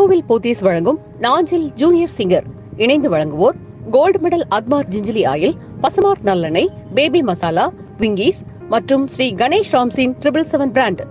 நாகர்கோவில் போத்தீஸ் வழங்கும் Nanjil junior singer இணைந்து வழங்குவோர் gold medal Agmark gingelly oil, Pasumark நல்லெண்ணெய், பேபி மசாலா, விங்கீஸ் மற்றும் ஸ்ரீ கணேஷ் ராம்ஸின் 777 பிராண்ட்.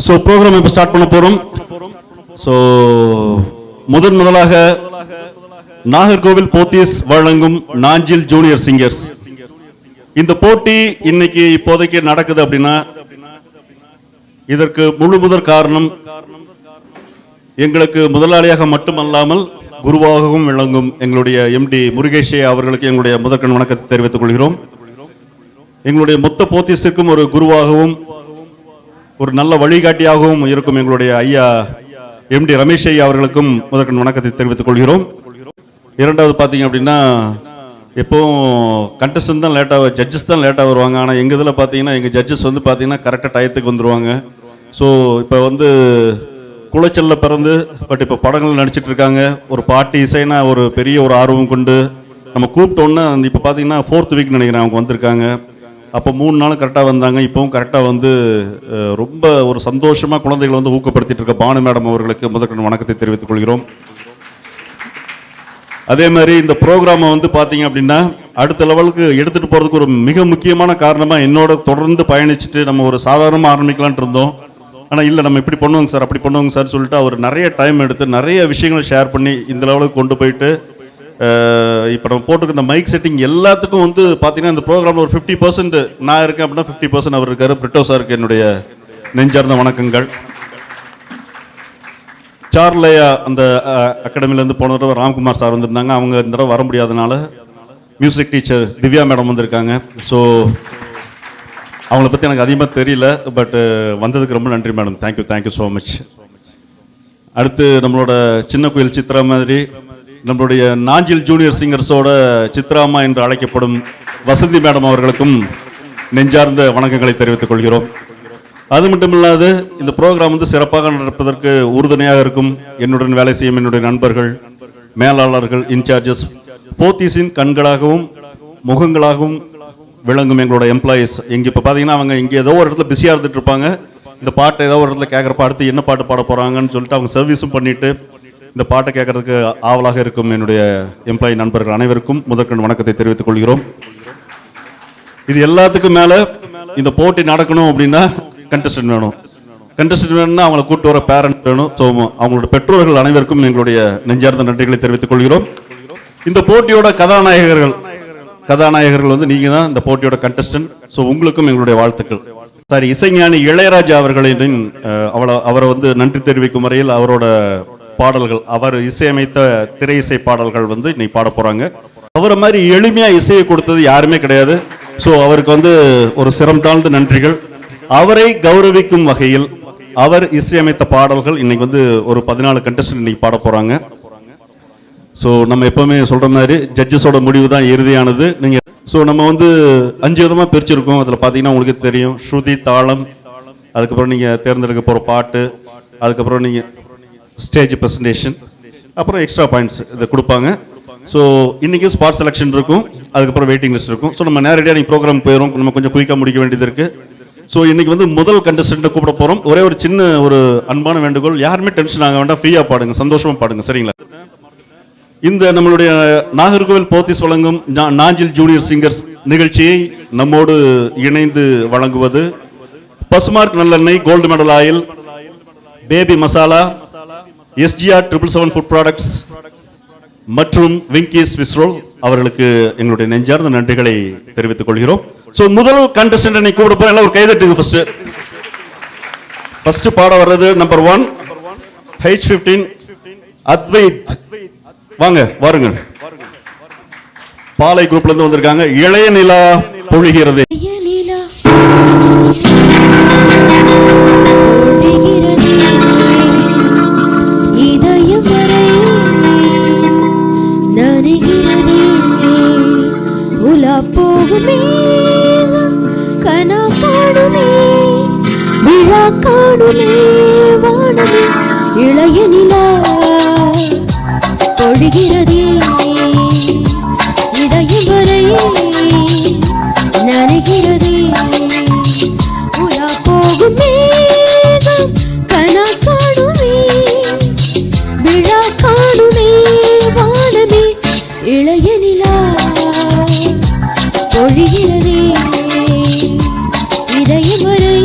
ஸோ ப்ரோக்ராம் இப்போ ஸ்டார்ட் பண்ண போகிறோம். ஸோ முதலாக நாகர்கோவில் போத்தீஸ் வழங்கும் நாஞ்சில் ஜூனியர் சிங்கர்ஸ். இந்த போட்டி இன்னைக்கு இப்போதைக்கு நடக்குது அப்படின்னா இதற்கு முதற் காரணம் எங்களுக்கு முதலாளியாக மட்டுமல்லாமல் குருவாகவும் விளங்கும் எங்களுடைய எம்டி முருகேஷே அவர்களுக்கு எங்களுடைய முதற்கண் வணக்கத்தை தெரிவித்துக் கொள்கிறோம். எங்களுடைய மொத்த போத்தீஸுக்கும் ஒரு குருவாகவும் ஒரு நல்ல வழிகாட்டியாகவும் இருக்கும் எங்களுடைய ஐயா எம்டி ரமேஷ் ஐயா அவர்களுக்கும் முதற்கண் வணக்கத்தை தெரிவித்துக் கொள்கிறோம். இரண்டாவது பார்த்தீங்க அப்படின்னா எப்போவும் கண்டஸ்டன் தான் லேட்டாக, ஜட்ஜஸ் தான் லேட்டாக வருவாங்க. ஆனால் எங்கள் இதில் பார்த்தீங்கன்னா எங்கள் ஜட்ஜஸ் வந்து பார்த்தீங்கன்னா கரெக்டாக டயத்துக்கு வந்துடுவாங்க. ஸோ இப்போ வந்து குளச்சலில் பிறந்து பட் இப்போ படங்கள் நடிச்சிட்டு இருக்காங்க. ஒரு பாட்டு இசைனா ஒரு பெரிய ஒரு ஆர்வம் கொண்டு நம்ம கூப்பிட்டோன்னா இப்போ பார்த்தீங்கன்னா 4th வீக் நினைக்கிறேன் அவங்க வந்திருக்காங்க. அப்போ 3 நாளும் கரெக்டாக வந்தாங்க. இப்போவும் கரெக்டாக வந்து ரொம்ப ஒரு சந்தோஷமாக குழந்தைகளை வந்து ஊக்கப்படுத்திட்டு இருக்க பானு மேடம் அவர்களுக்கு முதற்கண் வணக்கத்தை தெரிவித்துக் கொள்கிறோம். அதே மாதிரி இந்த ப்ரோக்ராமை வந்து பார்த்தீங்க அப்படின்னா அடுத்த லெவலுக்கு எடுத்துகிட்டு போகிறதுக்கு ஒரு மிக முக்கியமான காரணமாக என்னோட தொடர்ந்து பயணிச்சுட்டு நம்ம ஒரு சாதாரணமாக ஆரம்பிக்கலான்ட்டு இருந்தோம். ஆனால் இல்லை, நம்ம இப்படி பண்ணுவோங்க சார், அப்படி பண்ணுவோங்க சார் சொல்லிட்டு அவர் நிறைய டைம் எடுத்து நிறைய விஷயங்களை ஷேர் பண்ணி இந்த லெவலுக்கு கொண்டு போயிட்டு இப்போ நம்ம போட்டுக்க இந்த மைக் செட்டிங் எல்லாத்துக்கும் வந்து பார்த்தீங்கன்னா இந்த ப்ரோக்ராமில் ஒரு 50% நான் இருக்கேன் அப்படின்னா 50% அவர் இருக்காரு. பிரிட்டோ சாருக்கு என்னுடைய நெஞ்சார்ந்த வணக்கங்கள். சார்லையா அந்த அகாடமிலேருந்து போன தடவை ராம்குமார் சார் வந்திருந்தாங்க. அவங்க இந்த தடவை வர முடியாதனால மியூசிக் டீச்சர் திவ்யா மேடம் வந்திருக்காங்க. ஸோ அவங்கள பற்றி எனக்கு அதிகமாக தெரியல, பட் வந்ததுக்கு ரொம்ப நன்றி மேடம். Thank you so much. அடுத்து நம்மளோட சின்ன கோயில் சித்ரா மாதிரி நம்மளுடைய நாஞ்சில் ஜூனியர் சிங்கர்ஸோட சித்ராமா என்று அழைக்கப்படும் வசந்தி மேடம் அவர்களுக்கும் நெஞ்சார்ந்த வணக்கங்களை தெரிவித்துக் கொள்கிறோம். அது மட்டும் இல்லாது இந்த ப்ரோக்ராம் வந்து சிறப்பாக நடப்பதற்கு உறுதுணையாக இருக்கும் என்னுடன் வேலை செய்யும் என்னுடைய நண்பர்கள், மேலாளர்கள், இன்சார்ஜஸ், போத்தீஸின் கண்களாகவும் முகங்களாகவும் விளங்கும் எங்களோட எம்ப்ளாயீஸ். இங்கே இப்போ பார்த்தீங்கன்னா அவங்க இங்கே ஏதோ ஒரு இடத்துல பிஸியாக இருந்துட்டு இருப்பாங்க. இந்த பாட்டை ஏதோ ஒரு இடத்துல கேட்குறப்ப அடுத்து என்ன பாட்டு பாட போகிறாங்கன்னு சொல்லிட்டு அவங்க சர்வீஸும் பண்ணிட்டு இந்த பாட்டை கேட்கறதுக்கு ஆவலாக இருக்கும் என்னுடைய எம்ப்ளாயி நண்பர்கள் அனைவருக்கும் முதற்கண் வணக்கத்தை தெரிவித்துக் கொள்கிறோம். இது எல்லாத்துக்கும் மேலே இந்த போட்டி நடக்கணும் அப்படின்னா கண்டஸ்டன்ட் வேணும். கண்டஸ்டன்ட் வேணும்னா அவங்களை கூட்டு வர பேரண்ட் வேணும். ஸோ அவங்களோட பெற்றோர்கள் அனைவருக்கும் எங்களுடைய நெஞ்சார்ந்த நன்றிகளை தெரிவித்துக் கொள்கிறோம். இந்த போட்டியோட கதாநாயகர்கள் வந்து நீங்க தான் இந்த போட்டியோட கண்டஸ்டன்ட். ஸோ உங்களுக்கும் எங்களுடைய வாழ்த்துக்கள். சாரி, இசைஞானி இளையராஜா அவர்களின் அவரை வந்து நன்றி தெரிவிக்கும் வரையில் அவரோட பாடல்கள், அவர் இசையமைத்த திரை இசை பாடல்கள் வந்து இன்னைக்கு பாட போறாங்க. அவரை மாதிரி எளிமையா இசையை கொடுத்தது யாருமே கிடையாது. ஸோ அவருக்கு வந்து ஒரு சிரம் தாழ்ந்த நன்றிகள். அவரை கௌரவிக்கும் வகையில் அவர் இசையமைத்த பாடல்கள் இன்னைக்கு வந்து ஒரு 14 கண்டஸ்டன்ட் இன்னைக்கு பாட போறாங்க. ஸோ நம்ம எப்பவுமே சொல்ற மாதிரி ஜட்ஜஸோட முடிவு தான் இறுதியானது. நீங்க ஸோ நம்ம வந்து 5 விதமாக பிரிச்சிருக்கோம். அதில் பார்த்தீங்கன்னா உங்களுக்கு தெரியும், ஸ்ருதி, தாளம், அதுக்கப்புறம் நீங்கள் தேர்ந்தெடுக்க போகிற பாட்டு, அதுக்கப்புறம் நீங்கள் ஸ்டேஜ் ப்ரெசன்டேஷன், அப்புறம் எக்ஸ்ட்ரா பாயிண்ட்ஸ் இதை கொடுப்பாங்க. ஸோ இன்றைக்கி ஸ்பாட் செலெக்ஷன் இருக்கும், அதுக்கப்புறம் வெயிட்டிங் லிஸ்ட் இருக்கும். ஸோ நம்ம நேரடியாக நீங்கள் ப்ரோக்ராம் போயிடும், நம்ம கொஞ்சம் குயிக்காக முடிக்க வேண்டியது இருக்குது. ஸோ இன்றைக்கி வந்து முதல் கண்டஸ்டண்ட்டை கூப்பிட போகிறோம். ஒரே ஒரு சின்ன ஒரு அன்பான வேண்டுகோள், யாருமே டென்ஷன் ஆக வேண்டாம், ஃப்ரீயாக பாடுங்க, சந்தோஷமாக பாடுங்க, சரிங்களா? இந்த நம்மளுடைய நாகர்கோவில் போத்தீஸ் வழங்கும் நாஞ்சில் ஜூனியர் சிங்கர்ஸ் நிகழ்ச்சியை நம்மோடு இணைந்து வழங்குவது பசுமார்க் நல்லெண்ணெய், gold medal oil, baby masala, SGR 777 food products மற்றும் விங்கீஸ் விஸ்ரோல் அவர்களுக்கு எங்களுடைய நெஞ்சார்ந்த நன்றிகளை தெரிவித்துக் கொள்கிறோம். ஸோ முதல் கண்டஸ்டன்ட் கூப்பிட போற எல்லாம் ஒரு கைதட்டுங்க. ஃபர்ஸ்ட் பாட வர்றது நம்பர் 1 H15 அத்வைத். வாங்க வாருங்க. பாலை குரூப்ல இருந்து வந்திருக்காங்க. இளைய நிலா பொழிகிறது. போகுமே கனா காணுமே விழா காணுமே வானமே இளைய நிலா பொழிகிறதே இதயம் வரை நனைகிறதே உலா போகுமே கனா காணுமே விழா காணுமே வானமே இளைய நிலா பொழிகிறதே இதயம் வரை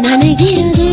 நனைகிறதே.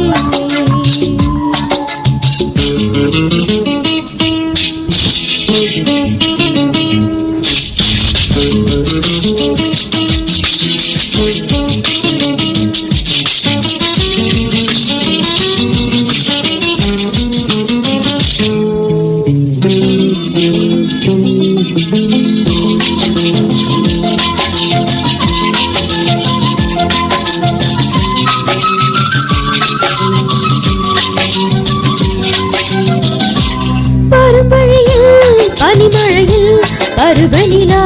பனிமழையில் பருவநிலா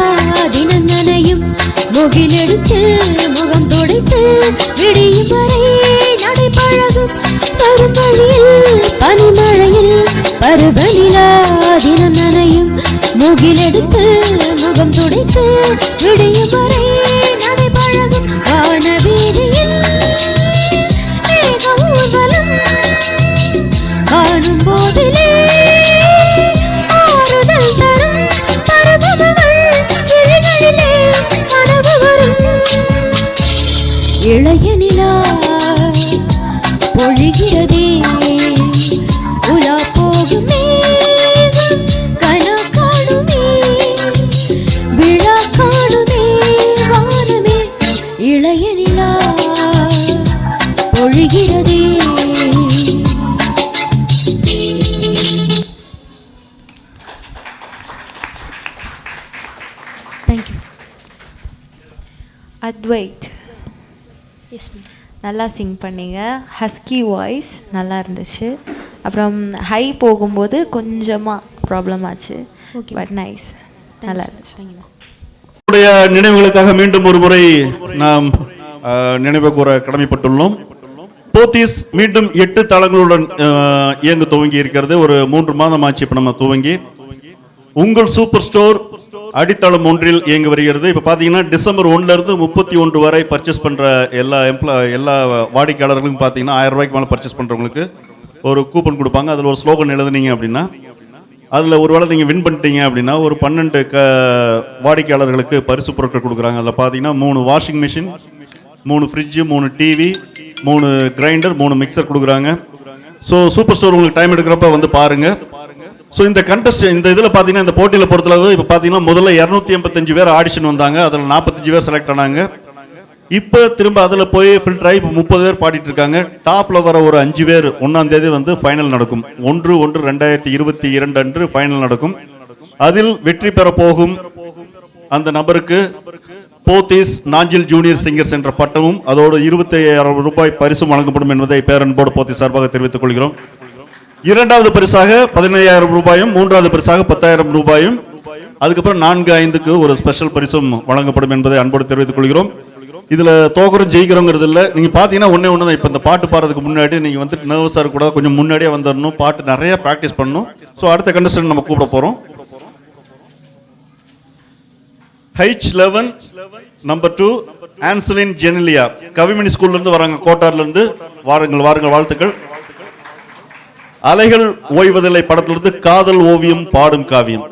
தினம் நனையும் முகிலெடுத்து முகம் துடைத்து விடியும் வரை நடைபழகும் பருவழியில் பனிமழையில் பருவநிலா தினம் நனையும் முகிலெடுத்து முகம் துடைத்து விடியும் வரை நடைபழகும் வானவீதியில் மேக ஊர்வலம் காணும் போதிலே இளைய நிலா பொழிகிறதே உலா போகுமே கனா காணுமே விழா காணுமே வானமே இளைய நிலா பொழிகிறதே. தேங்க்யூ. Advait yes ma'am. நல்லா சிங் பண்ணீங்க. ஹஸ்கி வாய்ஸ் நல்லா இருந்துச்சு. அப்புறம் ஹை போகும்போது கொஞ்சமாக ப்ராப்ளம் ஆச்சு. Okay. பட் நைஸ், நல்லா இருந்துச்சு. உங்களுடைய நினைவுகளுக்காக மீண்டும் ஒரு முறை நாம் நினைவு கூற கடமைப்பட்டுள்ளோம். போத்தீஸ் மீண்டும் 8 தளங்களுடன் இயங்க துவங்கி இருக்கிறது. ஒரு 3 மாதம் ஆச்சு இப்போ நம்ம துவங்கி. உங்கள் சூப்பர் ஸ்டோர் அடித்தளம் ஒன்றில் இயங்கி வருகிறது. இப்போ பார்த்தீங்கன்னா டிசம்பர் 1 இருந்து 31 வரை பர்ச்சேஸ் பண்ணுற எல்லா வாடிக்கையாளர்களுக்கும் பார்த்தீங்கன்னா 1000 ரூபாய்க்கு மேலே பர்ச்சேஸ் பண்ணுறவங்களுக்கு ஒரு கூப்பன் கொடுப்பாங்க. அதில் ஒரு ஸ்லோகன் எழுதுனீங்க அப்படின்னா அதில் ஒருவேளை நீங்கள் வின் பண்ணிட்டீங்க அப்படின்னா ஒரு 12 வாடிக்கையாளர்களுக்கு பரிசு பொருட்கள் கொடுக்குறாங்க. அதில் பார்த்தீங்கன்னா 3 washing machine, 3 fridge, 3 TV, 3 grinder, 3 mixer கொடுக்குறாங்க. ஸோ சூப்பர் ஸ்டோர் உங்களுக்கு டைம் எடுக்கிறப்ப வந்து பாருங்கள். ஸோ இந்த இந்த இதில் பார்த்தீங்கன்னா இந்த போட்டியில் பொறுத்தளவு இப்போ பார்த்தீங்கன்னா முதல்ல 285 பேர் ஆடிஷன் வந்தாங்க. அதில் 45 பேர் செலக்ட் ஆனாங்க. இப்போ திரும்ப அதில் போய் ஃபில்டர் ஆகி 30 பேர் பாடிட்டு இருக்காங்க. டாப்பில் வர ஒரு 5 பேர் 1ஆம் தேதி வந்து ஃபைனல் நடக்கும். 1/1/2022 அன்று ஃபைனல் நடக்கும். அதில் வெற்றி பெற போகும் அந்த நபருக்கு போத்தீஸ் நாஞ்சில் ஜூனியர் சிங்கர்ஸ் என்ற பட்டமும் அதோடு 25,000 ரூபாய் பரிசும் வழங்கப்படும் என்பதை பேரன்போடு போத்தீஸ் சார்பாக தெரிவித்துக் கொள்கிறோம். 2வது பரிசாக 15,000 ரூபாயும், 3வது பரிசாக 10,000 ரூபாயும், அதுக்கப்புறம் 4, 5க்கு ஒரு ஸ்பெஷல் பரிசும் வழங்கப்படும் என்பதை அன்போடு தெரிவித்துக் கொள்கிறோம். இதுல தோக்குறோம் ஜெயிக்கிறோங்கிறது இல்லை. நீங்க பாத்தீங்கன்னா ஒண்ணு தான். இப்போ இந்த பாட்டு பாடுறதுக்கு முன்னாடி நீங்க வந்து நர்வஸா இருக்கக்கூடாது, கொஞ்சம் முன்னாடியே வந்துடணும். பாட்டு நிறைய பிராக்டிஸ் பண்ணணும். ஸோ அடுத்த கண்டஸ்டன்ட் நம்ம கூப்பிட போறோம். H11 நம்பர் 2 ஆன்சலின் ஜெனிலியா கவிமணி ஸ்கூல்ல இருந்து வராங்க, கோட்டார்ல இருந்து. வாருங்கள் வாருங்கள், வாழ்த்துக்கள். அலைகள் ஓய்வதில்லை படத்திலிருந்து காதல் ஓவியம் பாடும் காவியம்.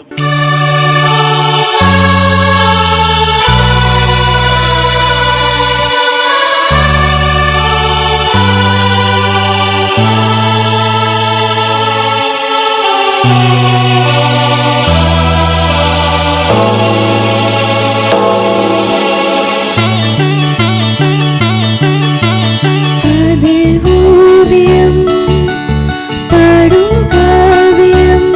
பாடும் காவியம்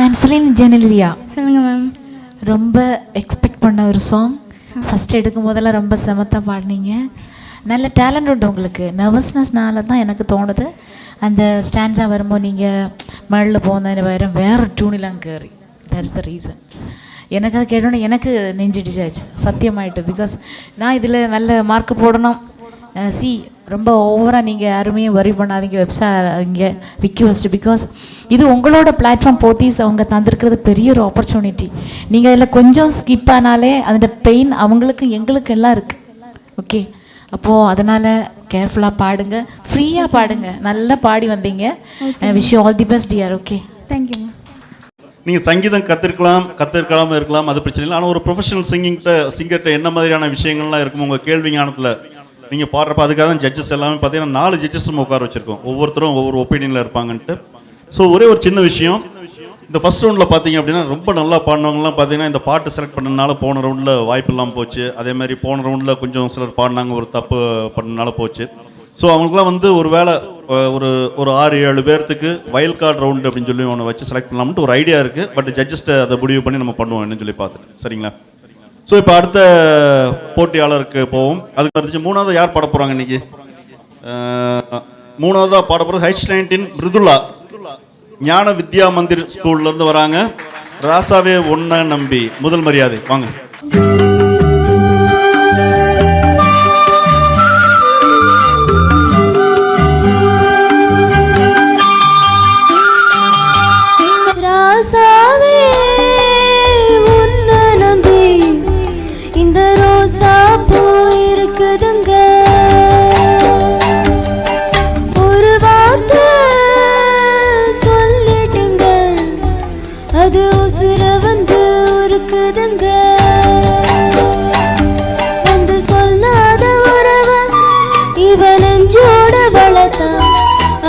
ஆன்சலின் ஜெனலியா. சொல்லுங்கள் மேம். ரொம்ப எக்ஸ்பெக்ட் பண்ண ஒரு சாங். ஃபஸ்ட் எடுக்கும் போதெல்லாம் ரொம்ப செமத்தாக பாடினீங்க. நல்ல டேலண்ட் உண்டு உங்களுக்கு. நர்வஸ்னஸ்னால தான் எனக்கு தோணுது அந்த ஸ்டாண்ட்ஸாக வரும்போது நீங்கள் மழையில் போனதிന് പകരം வேறு டியூனிலாம் கேറി. That's the reason. எனக்கு அது கேட்டோன்னே எனக்கு நெஞ்சிடிச்சாச்சு சத்தியமாயிட்டு. பிகாஸ் நான் இதில் நல்ல மார்க் போடணும். ரொம்ப ஓவராக நீங்கள் யாருமே வரி பண்ணாதீங்க, வெப்சாதீங்க, ரிக்வெஸ்ட். பிகாஸ் இது உங்களோட பிளாட்ஃபார்ம் போத்தீஸ் அவங்க தந்திருக்கிறது பெரிய ஒரு ஆப்பர்ச்சுனிட்டி. நீங்கள் அதில் கொஞ்சம் ஸ்கிப் ஆனாலே அதோட பெயின் அவங்களுக்கு எங்களுக்கு எல்லாம் இருக்குது. ஓகே, அப்போது அதனால் கேர்ஃபுல்லாக பாடுங்க, ஃப்ரீயாக பாடுங்க. நல்லா பாடி வந்தீங்க. Wish you all the best dear. Okay, thank you ma'am. நீங்கள் சங்கீதம் கற்றுருக்காமல் இருக்கலாம், அது பிரச்சனை இல்லை. ஆனால் ஒரு ப்ரொஃபஷனல் சிங்கர்கிட்ட என்ன மாதிரியான விஷயங்கள்லாம் இருக்கும் உங்கள் கேள்வி ஞானத்தில் நீங்கள் பாடுறப்ப? அதுக்காக தான் ஜட்ஜஸ் எல்லாமே பார்த்தீங்கன்னா 4 ஜட்ஜஸ் உட்கார வச்சுருக்கோம். ஒவ்வொருத்தரும் ஒவ்வொரு ஒப்பீனியனில் இருப்பாங்கன்ட்டு. ஸோ ஒரே ஒரு சின்ன விஷயம், இந்த ஃபஸ்ட் ரவுண்டில் பார்த்தீங்க அப்படின்னா ரொம்ப நல்லா பாடினவங்கலாம் பார்த்தீங்கன்னா இந்த பாட்டு செலக்ட் பண்ணனால போன ரவுண்டில் வாய்ப்பு இல்லாமல் போச்சு. அதே மாதிரி போன ரவுண்டில் கொஞ்சம் சிலர் பாடினாங்க, ஒரு தப்பு பண்ணனால போச்சு. ஸோ அவங்களுக்குலாம் வந்து ஒரு வேளை ஒரு 6-7 பேர்த்துக்கு வைல்ட் கார்டு ரவுண்டு அப்படின்னு சொல்லி ஒன்று வச்சு செலக்ட் பண்ணலாம்ட்டு ஒரு ஐடியா இருக்குது. பட் ஜட்ஜஸ்ட்டை அதை முடிவு பண்ணி நம்ம பண்ணுவோம் என்னன்னு சொல்லி பார்த்துட்டு. சரிங்களா? ஸோ இப்போ அடுத்த போட்டியாளருக்கு போவோம். அதுக்கு அடுத்து 3வது யார் பாட போகிறாங்க இன்னைக்கு? 3வதாக பாட போகிறது H19 மிருதுளா, ஞான வித்யா மந்திர் ஸ்கூல்லேருந்து வராங்க. ராசாவே ஒன்ன நம்பி. முதல் மரியாதை வாங்க.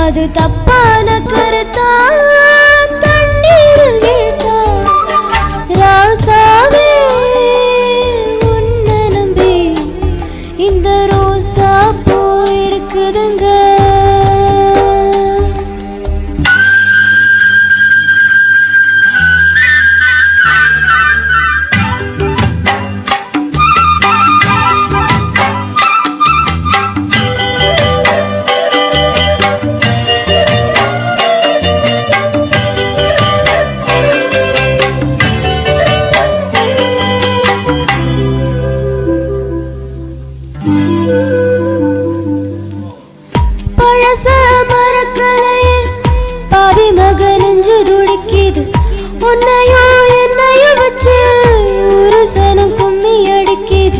அது தப்பான கருத்தா தண்ணீரில் வீழ்த்தா ராசாவே உன்னை நம்பி இந்த ரோசா போயிருக்குதுங்க. உன்னையோ என்னையோ வச்சு ஒரு சனம் கும்மி அடிக்கிது.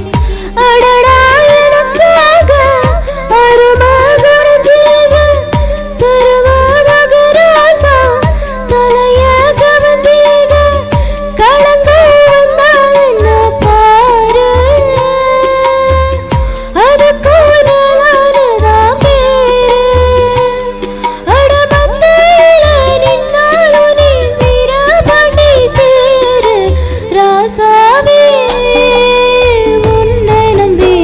அடடா எனக்காக அருமகரதீக தருமகராசா தலைய கவந்தீக. களங்கள் வந்தால் என்ன பாரு, அதுக்கு நலானதான் பேரு. அடமந்தையில நின்னாலும் நீ வீரபாண்டி தேரு. ராசாவே உன்னை நம்பி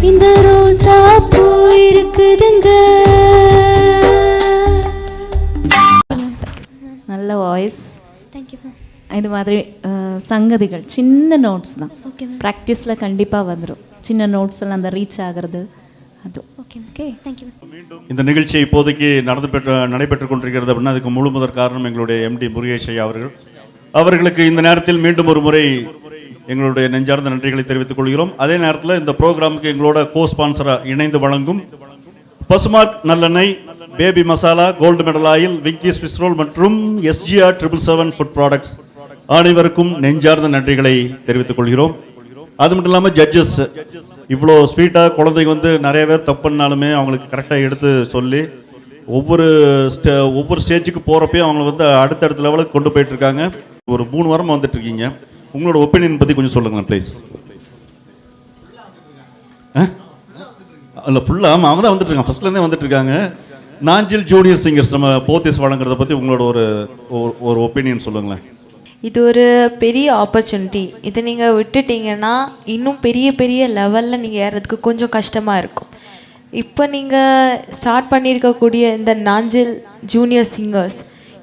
இந்த ரோசா போயிருக்குதுங்க. நல்ல வாய்ஸ். Thank you ma'am. இது மாதிரி சங்கதிகள் சின்ன நோட்ஸ் தான். Okay ma'am. ப்ராக்டிஸில் கண்டிப்பாக வந்துடும். சின்ன நோட்ஸ் எல்லாம் அந்த ரீச் ஆகிறது அது. Okay okay, thank you ma'am. இந்த நிகழ்ச்சி இப்போதைக்கு நடைபெற்று கொண்டிருக்கிறது அப்படின்னா அதுக்கு முழு முதற் காரணம் எங்களுடைய MD முருகேஷ் ஐயா அவர்களுக்கு இந்த நேரத்தில் மீண்டும் ஒரு முறை எங்களுடைய நெஞ்சார்ந்த நன்றிகளை தெரிவித்துக் கொள்கிறோம். அதே நேரத்தில் இந்த ப்ரோக்ராமுக்கு எங்களோட ஸ்பான்சராக இணைந்து வழங்கும் பசுமார்க் நல்லெண்ணெய், baby masala, gold medal oil, Winky Swiss roll மற்றும் SGR 777 ஃபுட் ப்ராடக்ட்ஸ் அனைவருக்கும் நெஞ்சார்ந்த நன்றிகளை தெரிவித்துக் கொள்கிறோம். அது மட்டும் இல்லாமல் ஜட்ஜஸ் இவ்வளோ ஸ்வீட்டாக குழந்தைங்க வந்து நிறைய பேர் தப்பு பண்ணாலுமே அவங்களுக்கு கரெக்டாக எடுத்து சொல்லி ஒவ்வொரு ஸ்டேஜுக்கு போகிறப்பையும் அவங்களை வந்து அடுத்தடுத்த லெவலுக்கு கொண்டு போயிட்டு இருக்காங்க. ஒரு 3 வாரமாக வந்துட்டு இருக்கீங்க. உங்களோட ஒப்பீனியன் பற்றி கொஞ்சம் சொல்லுங்களேன் ப்ளீஸ். இல்லை ஃபுல்லாக அவங்க தான் வந்துட்டு இருக்காங்க, ஃபர்ஸ்ட்லேருந்தே வந்துட்டு இருக்காங்க. நாஞ்சில் ஜூனியர் சிங்கர்ஸ் நம்ம போத்தீஸ் வழங்குறத பற்றி உங்களோட ஒரு ஒப்பீனியன் சொல்லுங்களேன். இது ஒரு பெரிய ஆப்பர்ச்சுனிட்டி. இதை நீங்கள் விட்டுட்டீங்கன்னா இன்னும் பெரிய பெரிய லெவலில் நீங்கள் ஏறதுக்கு கொஞ்சம் கஷ்டமாக இருக்கும். இப்போ நீங்கள் ஸ்டார்ட் பண்ணியிருக்கக்கூடிய இந்த நாஞ்சில் ஜூனியர் சிங்கர்ஸ்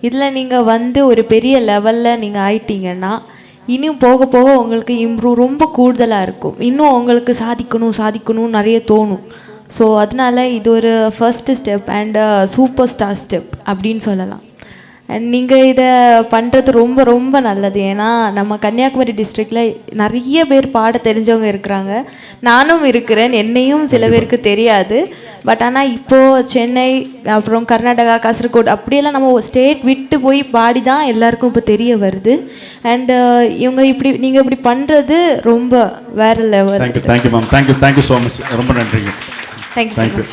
இதில் நீங்கள் வந்து ஒரு பெரிய லெவலில் நீங்கள் ஆயிட்டீங்கன்னா இன்னும் போக போக உங்களுக்கு இம்ப்ரூவ் ரொம்ப கூடுதலாக இருக்கும். இன்னும் உங்களுக்கு சாதிக்கணும் நிறைய தோணும். ஸோ அதனால இது ஒரு first step and super star step அப்படின்னு சொல்லலாம். அண்ட் நீங்கள் இதை பண்ணுறது ரொம்ப ரொம்ப நல்லது. ஏன்னா நம்ம கன்னியாகுமரி டிஸ்ட்ரிக்டில் நிறைய பேர் பாட தெரிஞ்சவங்க இருக்கிறாங்க, நானும் இருக்கிறேன், என்னையும் சில பேருக்கு தெரியாது. பட் ஆனால் இப்போது சென்னை அப்புறம் கர்நாடகா காசர்கோடு அப்படியெல்லாம் நம்ம ஸ்டேட் விட்டு போய் பாடி தான் எல்லாருக்கும் இப்போ தெரிய வருது. அண்டு நீங்கள் இப்படி பண்ணுறது ரொம்ப வேறு level. Thank you ma'am, thank you so much, ரொம்ப நன்றிங்க. Thank you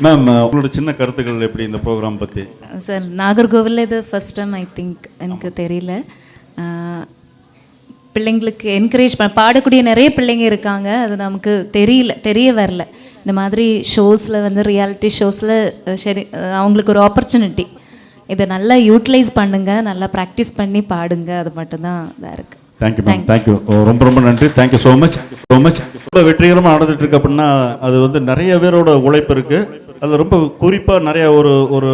ma'am. உங்களோட சின்ன கருத்துக்கள் எப்படி இந்த ப்ரோக்ராம் பற்றி? சார், நாகர்கோவிலில் இது ஃபர்ஸ்ட் டைம் ஐ திங்க், எனக்கு தெரியல. பிள்ளைங்களுக்கு என்கரேஜ் பாடக்கூடிய நிறைய பிள்ளைங்க இருக்காங்க, அது நமக்கு தெரிய வரல. இந்த மாதிரி ஷோஸில் வந்து ரியாலிட்டி ஷோஸில் சரி அவங்களுக்கு ஒரு ஆப்பர்ச்சுனிட்டி, இதை நல்லா யூட்டிலைஸ் பண்ணுங்கள், நல்லா ப்ராக்டிஸ் பண்ணி பாடுங்க, அது மட்டும்தான் இதாக இருக்குது. தேங்க்யூ மேம், தேங்க்யூ, ரொம்ப நன்றி, தேங்க்யூ ஸோ மச். ரொம்ப வெற்றிகரமாக நடந்துட்டு இருக்கு அப்படின்னா அது வந்து நிறைய பேரோட உழைப்பு இருக்கு. அதில் ரொம்ப குறிப்பாக நிறைய ஒரு ஒரு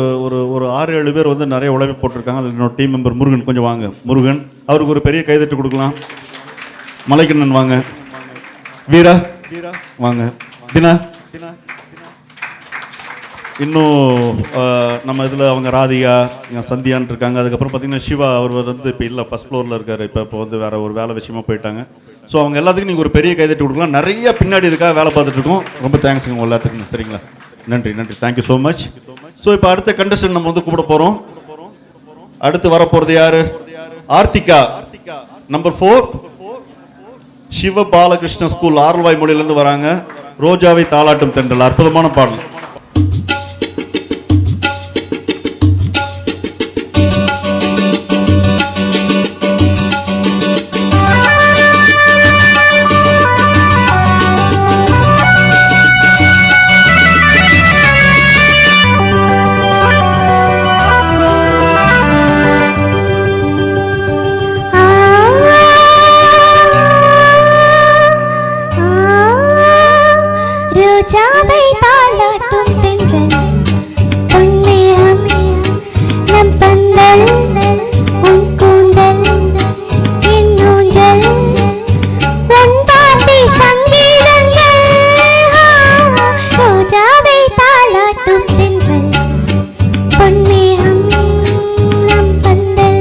ஒரு 6-7 பேர் வந்து நிறைய உழைப்பு போட்டிருக்காங்க. அதில் என்னோட டீம் மெம்பர் முருகன், கொஞ்சம் வாங்க முருகன், அவருக்கு ஒரு பெரிய கைதட்டு கொடுக்கலாம். மலைக்கண்ணன் வாங்க, வீரா வாங்க, தினா, இன்னும் நம்ம இதில் அவங்க ராதிகா, சந்தியான் இருக்காங்க. அதுக்கப்புறம் பார்த்தீங்கன்னா சிவா, அவர் வந்து இப்போ இல்லை, ஃபர்ஸ்ட் ஃப்ளோரில் இருக்கார். இப்போ வந்து வேறு ஒரு வேலை விஷயமா போயிட்டாங்க. ஸோ அவங்க எல்லாத்துக்கும் நீங்கள் ஒரு பெரிய கைதட்டி கொடுக்கலாம். நிறைய பின்னாடி இதுக்காக வேலை பார்த்துட்டு இருக்கோம். ரொம்ப தேங்க்ஸுங்க உங்கள் எல்லாத்துக்கும். சரிங்களா, நன்றி, தேங்க்யூ ஸோ மச். ஸோ இப்போ அடுத்த கண்டஸ்டன்ட் நம்ம வந்து கூப்பிட போகிறோம். அடுத்து வரப்போகிறது யாரு? ஆர்த்திகா, நம்பர் 4, சிவ பாலகிருஷ்ண ஸ்கூல், ஆர்வாய் மொழியிலேருந்து வராங்க. ரோஜாவை தாலாட்டும் தென்றல், அற்புதமான பாடல். ரோஜாவை தாலாட்டும் தென்றல், பொன்மேகம் நம் பந்தல், உன் கூந்தல் என் ஊஞ்சல், உன் பாட்டி சங்கீதங்கள். ரோஜாவை தாலாட்டும் தென்றல், பொன்மேகம் நம் பந்தல்.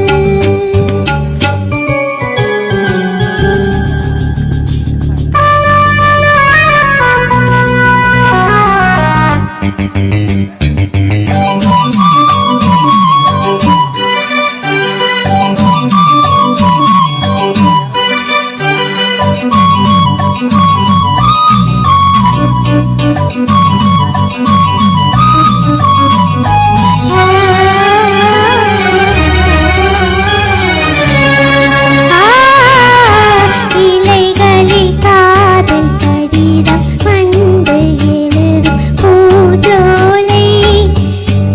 இலைகளில் காதல் கடிதம் மண்டு எழுதும் பூஜோலை,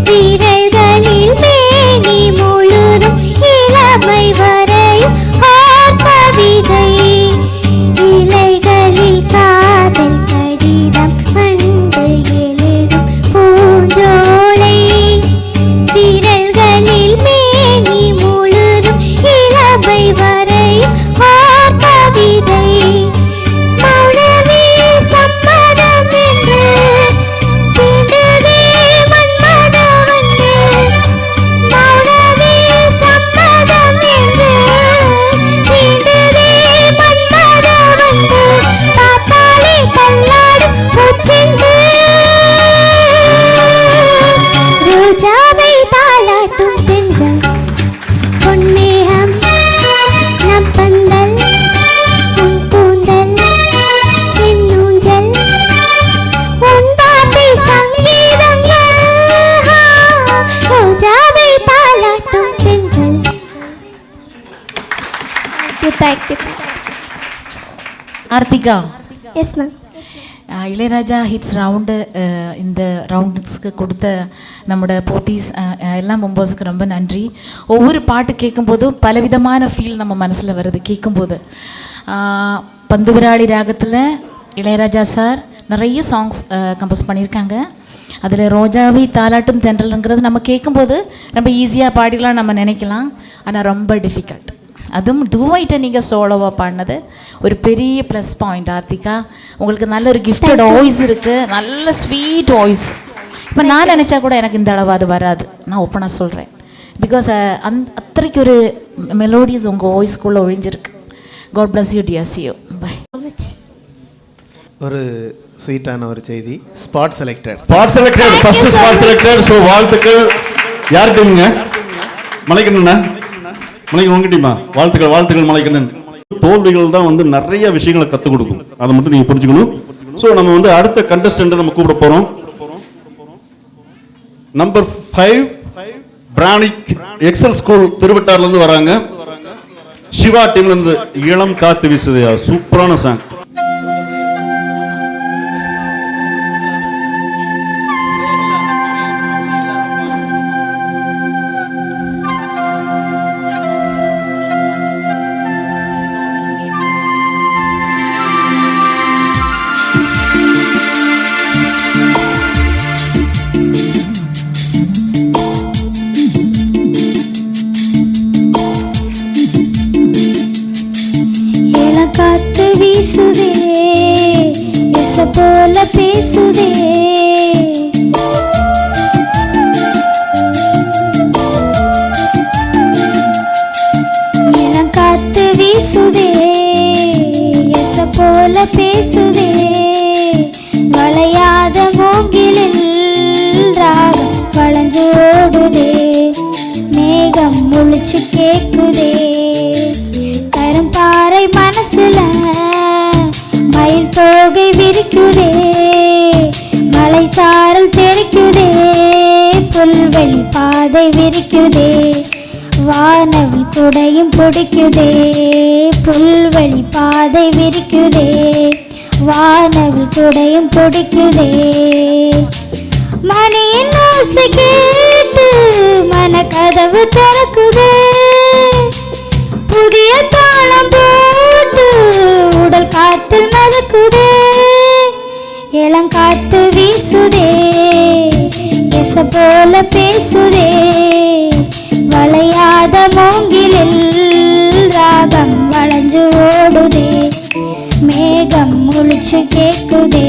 விரல்களில் மேனி முழுதும் இளமை வரையும் கவிதை. இலைகளில் காதல் கடிதம் மண்டு எழுதும் பூஜோலை, விரல்களில் மேனி முழுதும் இளமை வரையும் கவிதை. மௌனமே சம்மதம் என்று தீண்டவே மன்மதம் வந்து, மௌனமே சம்மதம் என்று தீண்டவே மன்மதம் வந்து, பார்த்தாலே தள்ளாடும் பூச்செண்டு. ரோஜாவை தாலாட்டும் தென்றல், பொன்மேகம் நம் பந்தல், உன் கூந்தல் என் ஊஞ்சல், உன் பாட்டி சங்கீதங்கள். ரோஜாவை தாலாட்டும் தென்றல். Thank you. Aarthika, yes ma'am. Ilaiyaraaja hits round, இந்த ரவுண்ட்ஸ்க்கு கொடுத்த நம்மளோட போத்தீஸ் எல்லா மெம்பர்ஸுக்கு ரொம்ப நன்றி. ஒவ்வொரு பாட்டு கேட்கும்போதும் பலவிதமான ஃபீல் நம்ம மனசில் வருது கேட்கும்போது. பந்துவிராளி ராகத்தில் இளையராஜா சார் நிறைய சாங்ஸ் கம்போஸ் பண்ணியிருக்காங்க. அதில் ரோஜாவை தாலாட்டும் தென்றல்ங்கிறது நம்ம கேட்கும்போது ரொம்ப ஈஸியாக பாடிடலாம் நம்ம நினைக்கலாம். ஆனால் ரொம்ப டிஃபிகல்ட். அதுவும் டூவைட்டை நீங்கள் சோலோவாக பாடினது ஒரு பெரிய ப்ளஸ் பாயிண்ட். ஆர்த்திகா, உங்களுக்கு நல்ல ஒரு கிஃப்டட் வாய்ஸ் இருக்குது, நல்ல ஸ்வீட் வாய்ஸ். இப்போ நான் நினச்சா கூட எனக்கு இந்த அளவு அது வராது, நான் ஓப்பனாக சொல்கிறேன். பிகாஸ் அத்தனைக்கு ஒரு மெலோடிஸ் உங்கள் வாய்ஸ்க்குள்ளே ஒழிஞ்சிருக்கு. God bless you dear. See you. Bye. ஒரு ஸ்வீட்டான ஒரு செய்தி. Spot selected. First spot selected. So வாழ்த்துக்கள். யார் டீமுங்க? மலைக்கண்ணா, மலைக்கன் உங்க டீமா? வாழ்த்துக்கள் மலைக்கண்ணன். தோல்விகள் தான் வந்து நிறைய விஷயங்களை கற்றுக் கொடுக்கும், அதை மட்டும் நீங்க புரிஞ்சுக்கணும். ஸோ நம்ம வந்து அடுத்த கண்டஸ்டன்ட் நம்ம கூப்பிட போறோம். நம்பர் 5 பிரானிக் எக்ஸல் ஸ்கூல் திருவட்டார்ல இருந்து வராங்க. சிவா டீம்ல இருந்து இளம் காத்து வீசுதையா, சூப்பரான சாங். காத்து வீசுதே, எச போல பேசுதே, காத்து வீசுதே, எச போல பேசுதே, வளையாத மூங்கிலில் ராகம் வளைஞ்சோடுதே, மேகம் முழிச்சு கேக்குதே, கரும்பாறை மனசுல மயில் தோகை விரிக்குதே, மலைச்சாரல் தெரிக்குதே, புல்வெளி பாதை விரிக்குதே, வானவில் குடையும் பிடிக்குதே, புல்வெளி பாதை விரிக்குதே, வானவில் குடையும் பிடிக்குதே, மணியின் ஓசை கேட்டு மனக்கதவு திறக்குதே, புதிய தாளம் போட்டு உடல் காத்தில் மதக்குதே, இளங்காத்து வீசுதே, எச போல பேசுதே, வளையாத மூங்கிலில் ராகம் வளைஞ்சு ஓடுதே, மேகம் முழிச்சு கேக்குதே.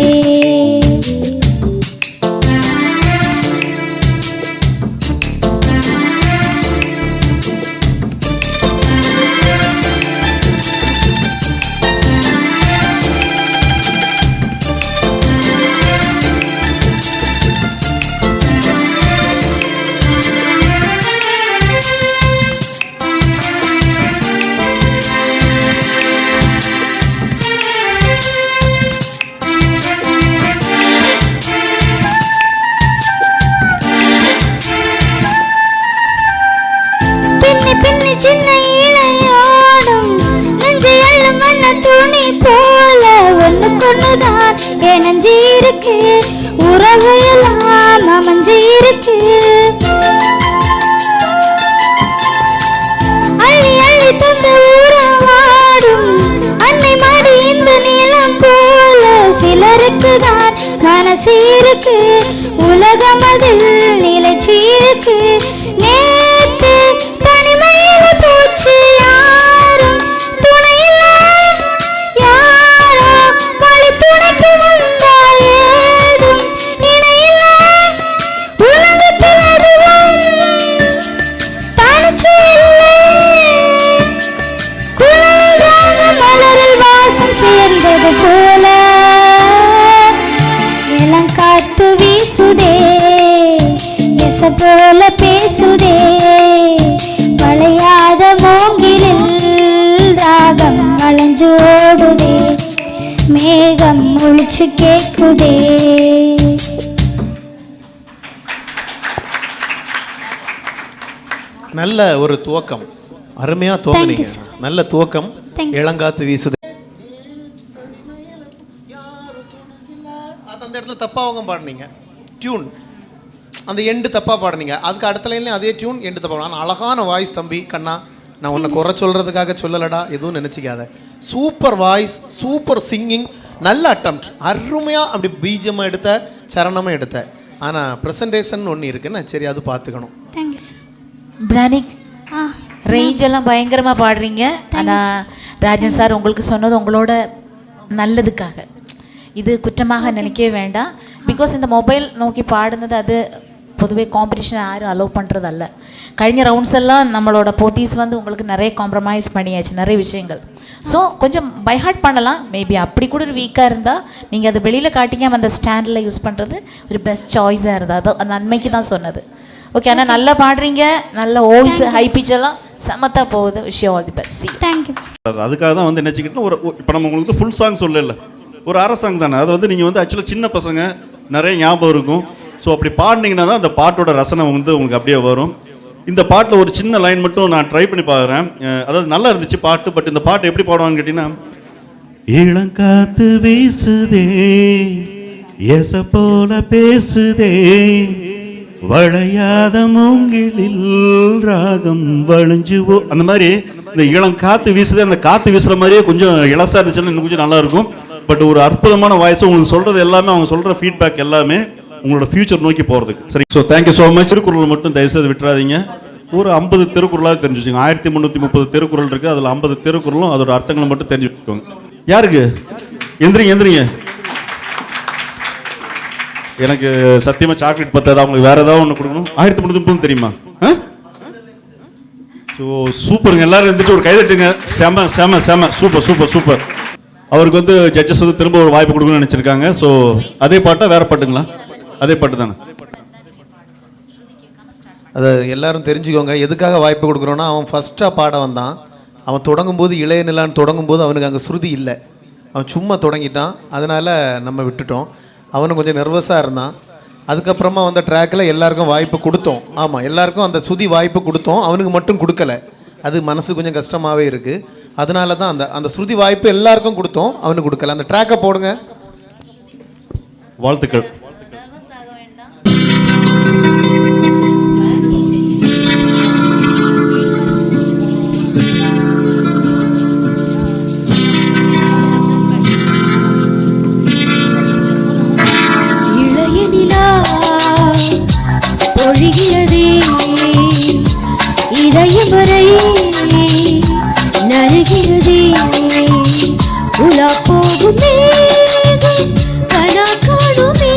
சின்ன இளையோடும் நெஞ்சு எள்ளும் வண்ண துணி போல ஒண்ணுக்கொண்ணுதான் இணைஞ்சு இருக்கு, உறவு எல்லாம் அமைஞ்சு இருக்கு, அள்ளி அள்ளி தந்த உறவாடும் அன்னை மாடி இந்த நீளம் போல சிலருக்குதான் மனசு இருக்கு, உலகம் அதில் நிலைச்சி இருக்கு, நேத்து தனிமையில போச்சு யாரும் துணையில, யாரோ வழி துணைக்கு வந்தால் ஏதும் இணையில, உலகத்தில் அதுவும் தனிச்சு இல்லை, குழந்தாக மலரில் வாசம் சேர்ந்தது போல, இளங்காத்து வீசுதே, எச போல பேசுதே, வளையாத மூங்கிலில் ராகம் வளைஞ்சு ஓடுதே, மேகம் முழிச்சு கேக்குதே. நல்ல ஒரு துவக்கம், அருமையா தோணுனீங்க. நல்ல துவக்கம். இளங்காத்து வீசுதே. அந்த இடத்துல தப்பா அவங்க பாடுனீங்க டியூன், அந்த எண்டு தப்பாக பாடுனீங்க. அதுக்கு அடுத்த லைன்லேயும் அதே டியூன், எண்டு தப்பா. ஆனால் அழகான வாய்ஸ் தம்பி கண்ணா, நான் உன்னை குறை சொல்கிறதுக்காக சொல்லலடா, எதுவும் நினச்சிக்காத. சூப்பர் வாய்ஸ், சூப்பர் சிங்கிங், நல்ல அட்டம்ப்ட், அருமையாக அப்படி பீஜமாக எடுத்த, சரணமாக எடுத்த. ஆனால் ப்ரெசன்டேஷன் ஒன்று இருக்குன்னு சரி அது பார்த்துக்கணும். Thank you sir. பிரானிக் ஆ ரேஞ்ச் எல்லாம் பயங்கரமாக பாடுறீங்க. ஆனால் ராஜன் சார் உங்களுக்கு சொன்னது உங்களோட நல்லதுக்காக, இது குற்றமாக நினைக்கவே வேண்டாம். பிகாஸ் இந்த மொபைல் நோக்கி பாடுனது அது பொதுவே காம்படிஷன் யாரும் அலோவ் பண்ணுறதல்ல. കഴിഞ്ഞ ரவுண்ட்ஸ் எல்லாம் நம்மளோட போத்தீஸ் வந்து உங்களுக்கு நிறைய காம்ப்ரமைஸ் பண்ணியாச்சு நிறைய விஷயங்கள். ஸோ கொஞ்சம் பைஹார்ட் பண்ணலாம். மேபி அப்படி கூட ஒரு வீக்காக இருந்தால் நீங்கள் அதை வெளியில் காட்டிக்காமல் அந்த ஸ்டாண்டில் யூஸ் பண்ணுறது ஒரு பெஸ்ட் சாய்ஸாக இருந்தால் அது நன்மைக்கு தான் சொன்னது. ஓகே, ஆனால் நல்லா பாடுறீங்க, நல்ல வாய்ஸ் ஹை பிச் எல்லாம் சமத்தாக போகுது. விஷயம் ஆல் தி பெஸ்ட். தேங்க்யூ. அதுக்காக தான் வந்து என்ன வச்சுக்கிட்டோம், ஒரு இப்போ நம்ம உங்களுக்கு ஃபுல் சாங் சொல்லல, ஒரு அரை சாங் தானே. அது வந்து நீங்கள் வந்து ஆக்சுவலாக சின்ன பசங்க நிறைய ஞாபகம் இருக்கும். ஸோ அப்படி பாடினீங்கன்னா தான் அந்த பாட்டோட ரசனை வந்து உங்களுக்கு அப்படியே வரும். இந்த பாட்டில் ஒரு சின்ன லைன் மட்டும் நான் ட்ரை பண்ணி பார்க்குறேன். அதாவது நல்லா இருந்துச்சு பாட்டு. பட் இந்த பாட்டு எப்படி பாடுவான்னு கேட்டிங்கன்னா, இளங்காத்து வீசுதே எச போல பேசுதே வளையாத மூங்கிலில் ராகம் வளைஞ்சுவோ, அந்த மாதிரி இந்த இளம் காத்து வீசுதே, அந்த காத்து வீசுற மாதிரியே கொஞ்சம் இளசா இருந்துச்சுன்னா இன்னும் கொஞ்சம் நல்லா இருக்கும். பட் ஒரு அற்புதமான வாய்ஸ். உங்களுக்கு சொல்றது எல்லாமே, அவங்க சொல்ற ஃபீட்பேக் எல்லாமே உங்களோட ஃபியூச்சர் நோக்கி போகிறதுக்கு. சரி, so thank you so much. Thirukkural மட்டும் தயவுசெய்து விட்டுறாதீங்க. ஒரு 50 திருக்குறளாக தெரிஞ்சு வச்சுங்க. 1330 திருக்குறள் இருக்குது. அதில் 50 திருக்குறளும் அதோட அர்த்தங்களை மட்டும் தெரிஞ்சு வச்சுக்கோங்க. யாருக்கு? எந்திரிங்க எந்திரிங்க. எனக்கு சத்தியமாக சாக்லேட் பத்தாது, அவங்களுக்கு வேறு ஏதாவது ஒன்று கொடுக்கணும். 1330 தெரியுமா? ஸோ சூப்பருங்க. எல்லாரும் இருந்துட்டு ஒரு கைதட்டுங்க. செம செம செம சூப்பர் சூப்பர் சூப்பர். அவருக்கு வந்து ஜட்ஜஸ் வந்து திரும்ப ஒரு வாய்ப்பு கொடுக்கணும்னு நினச்சிருக்காங்க. ஸோ அதே பாட்டா வேறு பாட்டுங்களா? அதே பாட்டு தானே. அதை எல்லாரும் தெரிஞ்சுக்கோங்க. எதுக்காக வாய்ப்பு கொடுக்குறோன்னா, அவன் ஃபஸ்ட்டாக பாட வந்தான். அவன் தொடங்கும்போது இளைய நிலான்னு தொடங்கும்போது அவனுக்கு அங்கே ஸ்ருதி இல்லை, அவன் சும்மா தொடங்கிட்டான். அதனால் நம்ம விட்டுட்டோம். அவனும் கொஞ்சம் நர்வஸாக இருந்தான். அதுக்கப்புறமா வந்த ட்ராக்கில் எல்லாருக்கும் வாய்ப்பு கொடுத்தோம். ஆமாம், எல்லாருக்கும் அந்த ஸ்ருதி வாய்ப்பு கொடுத்தோம், அவனுக்கு மட்டும் கொடுக்கல. அது மனசு கொஞ்சம் கஷ்டமாகவே இருக்குது. அதனால தான் அந்த ஸ்ருதி வாய்ப்பு எல்லாருக்கும் கொடுத்தோம், அவனுக்கு கொடுக்கல. அந்த ட்ராக்கை போடுங்க. வாழ்த்துக்கள். பொழிகிறதே இதயம் வரை நனைகிறதே உலா போகும் மேகம் கனா காணுமே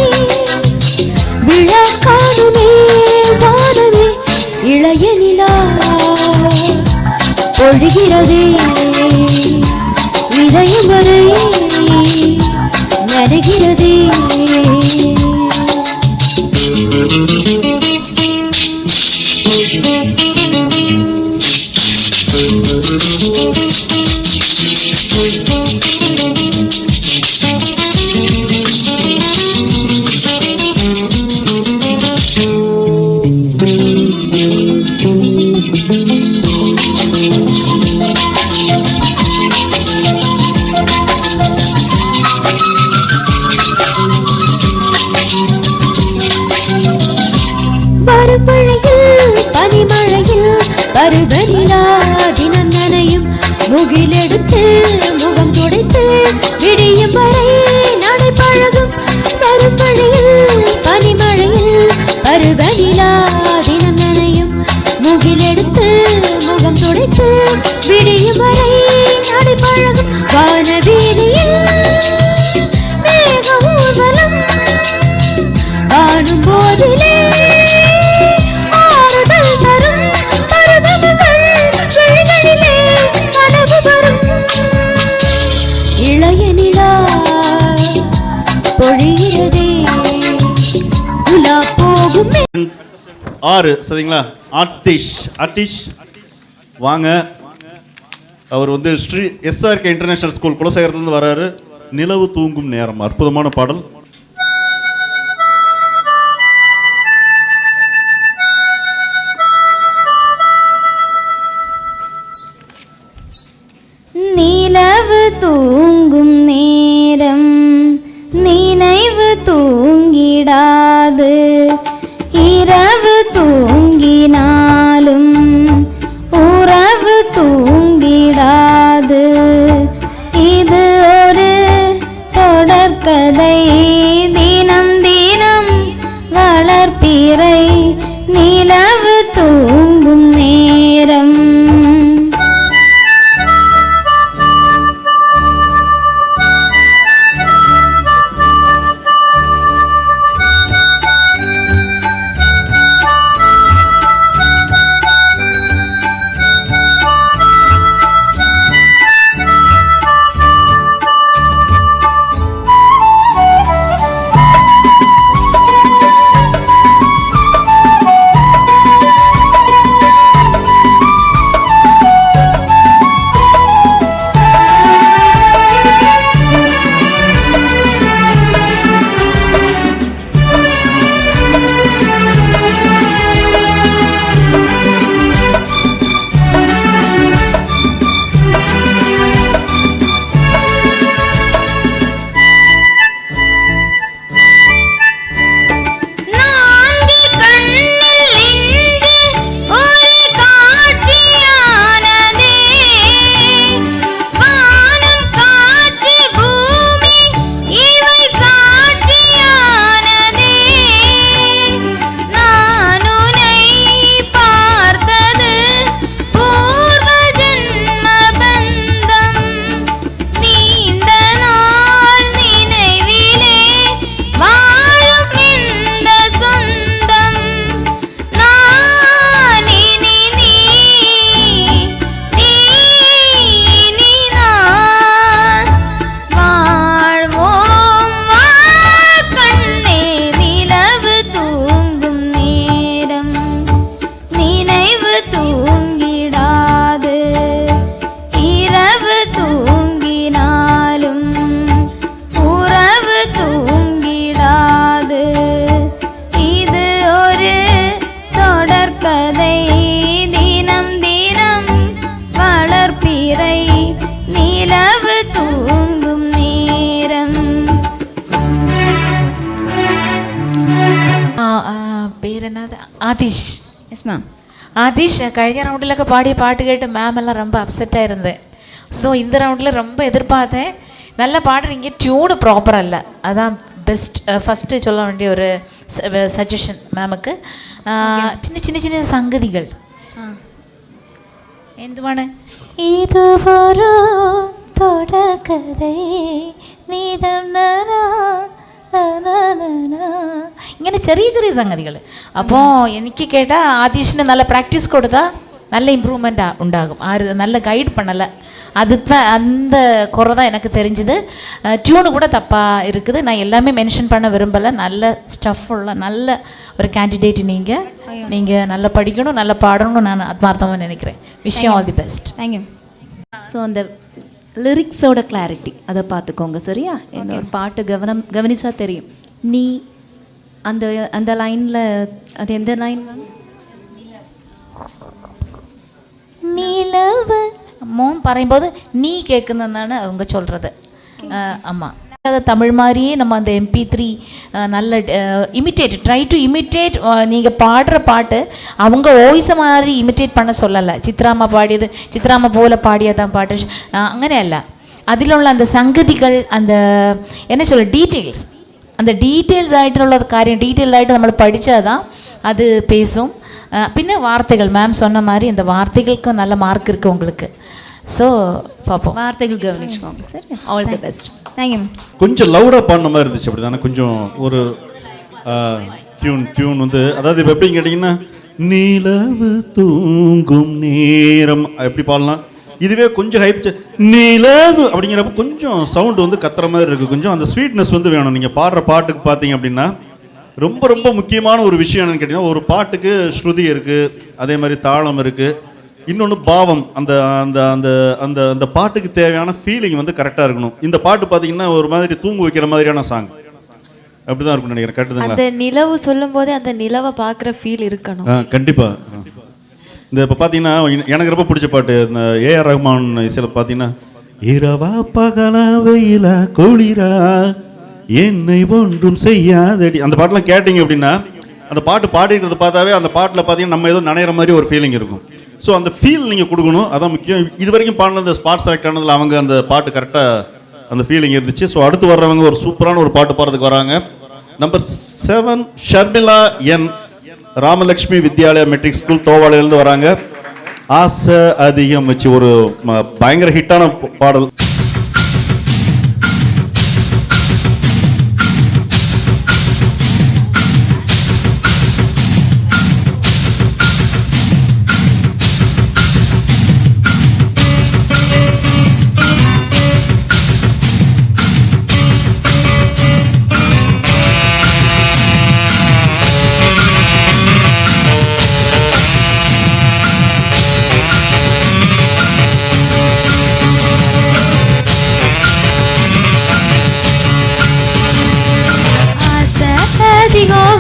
விழா காணுமே வானமே இளைய நிலா பொழிகிறதே இதயம் வரை நனைகிறதே. மறுமழையில் பனிமழையில் பருவநிலா தினம் நனையும் முகிலெடுத்து முகம் துடைத்து விடியும் வரை நடை பழகும். மறுமழையில் பனிமழையில் பருவநிலா தினம் நனையும் முகிலெடுத்து முகம் துடைத்து விடியும் வரை நடை பழகும். வானவீதியில் மேக ஊர்வலம் காணும் போதிலே இளைய நிலா பொழிகிறதே உலா போகும். 6 சரிங்களா? ஆர்டிஷ் வாங்க. அவர் வந்து ஸ்ரீ SRK இன்டர்நேஷனல் ஸ்கூல் குலசேகரத்துலேருந்து வராரு. நிலவு தூங்கும் நேரம், அற்புதமான பாடல். நிலவு தூங்கும் நேரம் நினைவு தூங்கிடாது, இரவு தூங்கினாலும் உறவு தூங்கிடாது. இது ஒரு தொடர்கதை, தினம் தினம் வள ആതിഷ്. Yes ma'am. ആതിഷ് കഴിഞ്ഞ റൗണ്ടിലൊക്കെ പാടിയ பாட்டு கேட்டு மேம் எல்லாம் ரொம்ப அப்செட்டாக இருந்தேன். ஸோ இந்த ரவுண்டில் ரொம்ப எதிர்பார்த்தேன். நல்லா பாடுறீங்க, டியூனு ப்ராப்பர் அல்ல, அதான் பெஸ்ட் ஃபஸ்ட்டு சொல்ல வேண்டிய ஒரு சஜஷன் மேமுக்கு. പിന്നെ சின்ன சின்ன சங்கதிகள் എന്തുവാണ്? ഇതുവൊരു തുടർക്കഥை നീതം ഇങ്ങനെ ചെറിയ ചെറിയ സംഗതികൾ. അപ്പോൾ എനിക്ക് കേട്ടാൽ ആതീഷിന് നല്ല പ്രാക്ടീസ് കൊടുത്താൽ நல்ல இம்ப்ரூவ்மெண்ட்டாக உண்டாகும். நல்ல கைட் பண்ணலை, அதுதான் அந்த குறை தான் எனக்கு தெரிஞ்சுது. டியூனு கூட தப்பாக இருக்குது. நான் எல்லாமே மென்ஷன் பண்ண விரும்பலை. நல்ல ஸ்டஃப் உள்ள நல்ல ஒரு கேண்டிடேட் நீங்கள் நல்லா படிக்கணும், நல்லா பாடணும்னு நான் ஆத்மார்த்தமாக நினைக்கிறேன். விஷயம் all the best. Thank you. So அந்த லிரிக்ஸோட கிளாரிட்டி அதை பார்த்துக்கோங்க, சரியா? ஒரு பாட்டு கவனிச்சா தெரியும். நீ அந்த அந்த லைனில் அது எந்த லைன் மேம்? நிலவு மோம் പറയുம்போது நீ கேட்குന്നതാണ് அவங்க சொல்கிறது. ஆமாம், அது தமிழ் மாதிரியே நம்ம அந்த MP3 நல்ல ட்ரை டு இமிட்டேட். நீங்கள் பாடுற பாட்டு அவங்க வாய்ஸை மாதிரி இமிட்டேட் பண்ண சொல்லலை. சித்ராமா பாடியது சித்ராமா போல பாடியதான் பாட்டு അങ്ങനെയല്ല. അതിലുള്ള அந்த சங்கதிகள், அந்த என்ன சொல்ல டீட்டெயில்ஸ், அந்த டீட்டெயில்ஸ் ஆகிட்டுள்ள காரியம் டீட்டெயில்டாയിട്ട് നമ്മൾ പഠിച്ചാதான் அது பேசும். பின்ன வார்த்தைகள் மேம் சொன்ன மாதிரி இந்த வார்த்தைகளுக்கும் நல்ல மார்க் இருக்குது உங்களுக்கு. ஸோ பார்ப்போம், வார்த்தைகள் கவனிச்சுக்கோங்க, சரி? All the best. தேங்க்யூ. கொஞ்சம் லவுடாக பாடின மாதிரி இருந்துச்சு, அப்படி தானே? கொஞ்சம் ஒரு டியூன் வந்து, அதாவது இப்போ எப்படின்னு கேட்டிங்கன்னா, நிலவு தூங்கும் நேரம் எப்படி பாடலாம். இதுவே கொஞ்சம் ஹைப் நிலவு அப்படிங்கிறப்ப கொஞ்சம் சவுண்டு வந்து கத்துற மாதிரி இருக்குது. கொஞ்சம் அந்த ஸ்வீட்னஸ் வந்து வேணும். நீங்கள் பாடுற பாட்டுக்கு பார்த்தீங்க அப்படின்னா ரொம்ப ரொம்ப முக்கியமான ஒரு விஷயம் என்னன்னு கேட்டிங்கன்னா, ஒரு பாட்டுக்கு ஸ்ருதி இருக்குது, அதே மாதிரி தாளம் இருக்குது, இன்னொன்று பாவம். அந்த அந்த அந்த அந்த அந்த பாட்டுக்கு தேவையான ஃபீலிங் வந்து கரெக்டாக இருக்கணும். இந்த பாட்டு பார்த்தீங்கன்னா ஒரு மாதிரி தூங்க வைக்கிற மாதிரியான சாங் அப்படி தான் இருக்கும்னு நினைக்கிறேன். கரெக்டு அந்த நிலவு சொல்லும் போதே அந்த நிலவை பார்க்குற ஃபீல் இருக்கணும். கண்டிப்பாக. இந்த இப்போ பார்த்தீங்கன்னா எனக்கு ரொம்ப பிடிச்ச பாட்டு இந்த ஏஆர் ரஹ்மான் இசையில் பார்த்தீங்கன்னா, இரவா பகலா வெயிலா குளிரா என்னை ஒன்றும் செய்யாதடி, அந்த பாட்டெலாம் கேட்டிங்க அப்படின்னா அந்த பாட்டு பாடிக்கிறது பார்த்தாவே அந்த பாட்டில் பார்த்தீங்கன்னா நம்ம ஏதோ நனைகிற மாதிரி ஒரு ஃபீலிங் இருக்கும். ஸோ அந்த ஃபீல் நீங்கள் கொடுக்கணும், அதான் முக்கியம். இது வரைக்கும் பாடினது ஸ்பாட் செலக்ட் ஆனதில் அவங்க அந்த பாட்டு கரெக்டாக அந்த ஃபீலிங் இருந்துச்சு. ஸோ அடுத்து வர்றவங்க ஒரு சூப்பரான ஒரு பாட்டு பாடுறதுக்கு வராங்க. நம்பர் 7 ஷர்மிளா என், ராமலக்ஷ்மி வித்யாலயா மெட்ரிக் ஸ்கூல், தோவாளையிலேருந்து வராங்க. ஆசை அதிகம் வச்சு ஒரு பயங்கர ஹிட்டான பாடல்.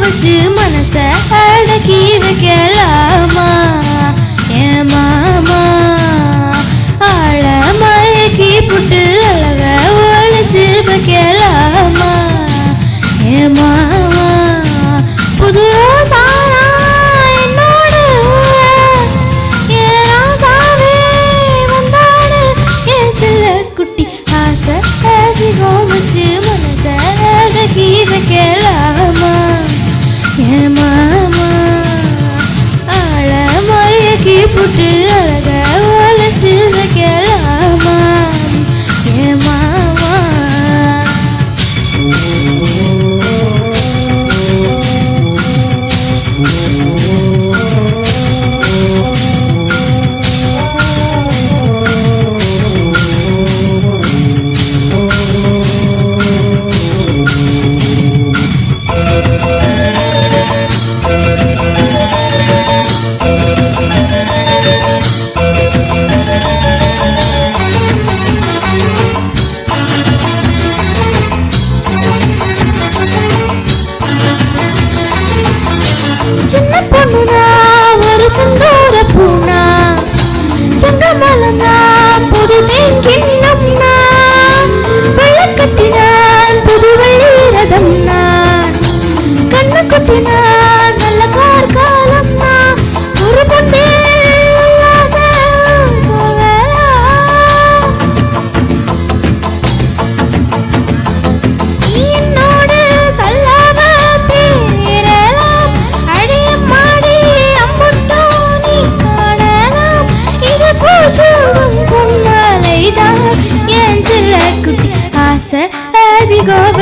வச்சு மனச அடக்கி வைக்கலாமா ஏமாமா, ஆழ மயக்கி புட்டு அழக ஒழிச்சு வைக்கலாமா ஏமாமா, புது சாரா என்னோடு ஏராசாவே வந்தாடு என் சில்ல குட்டி. ஆசை அதிகம் வச்சு மனச அடக்கி வைக்கலாமா ஏமாமா.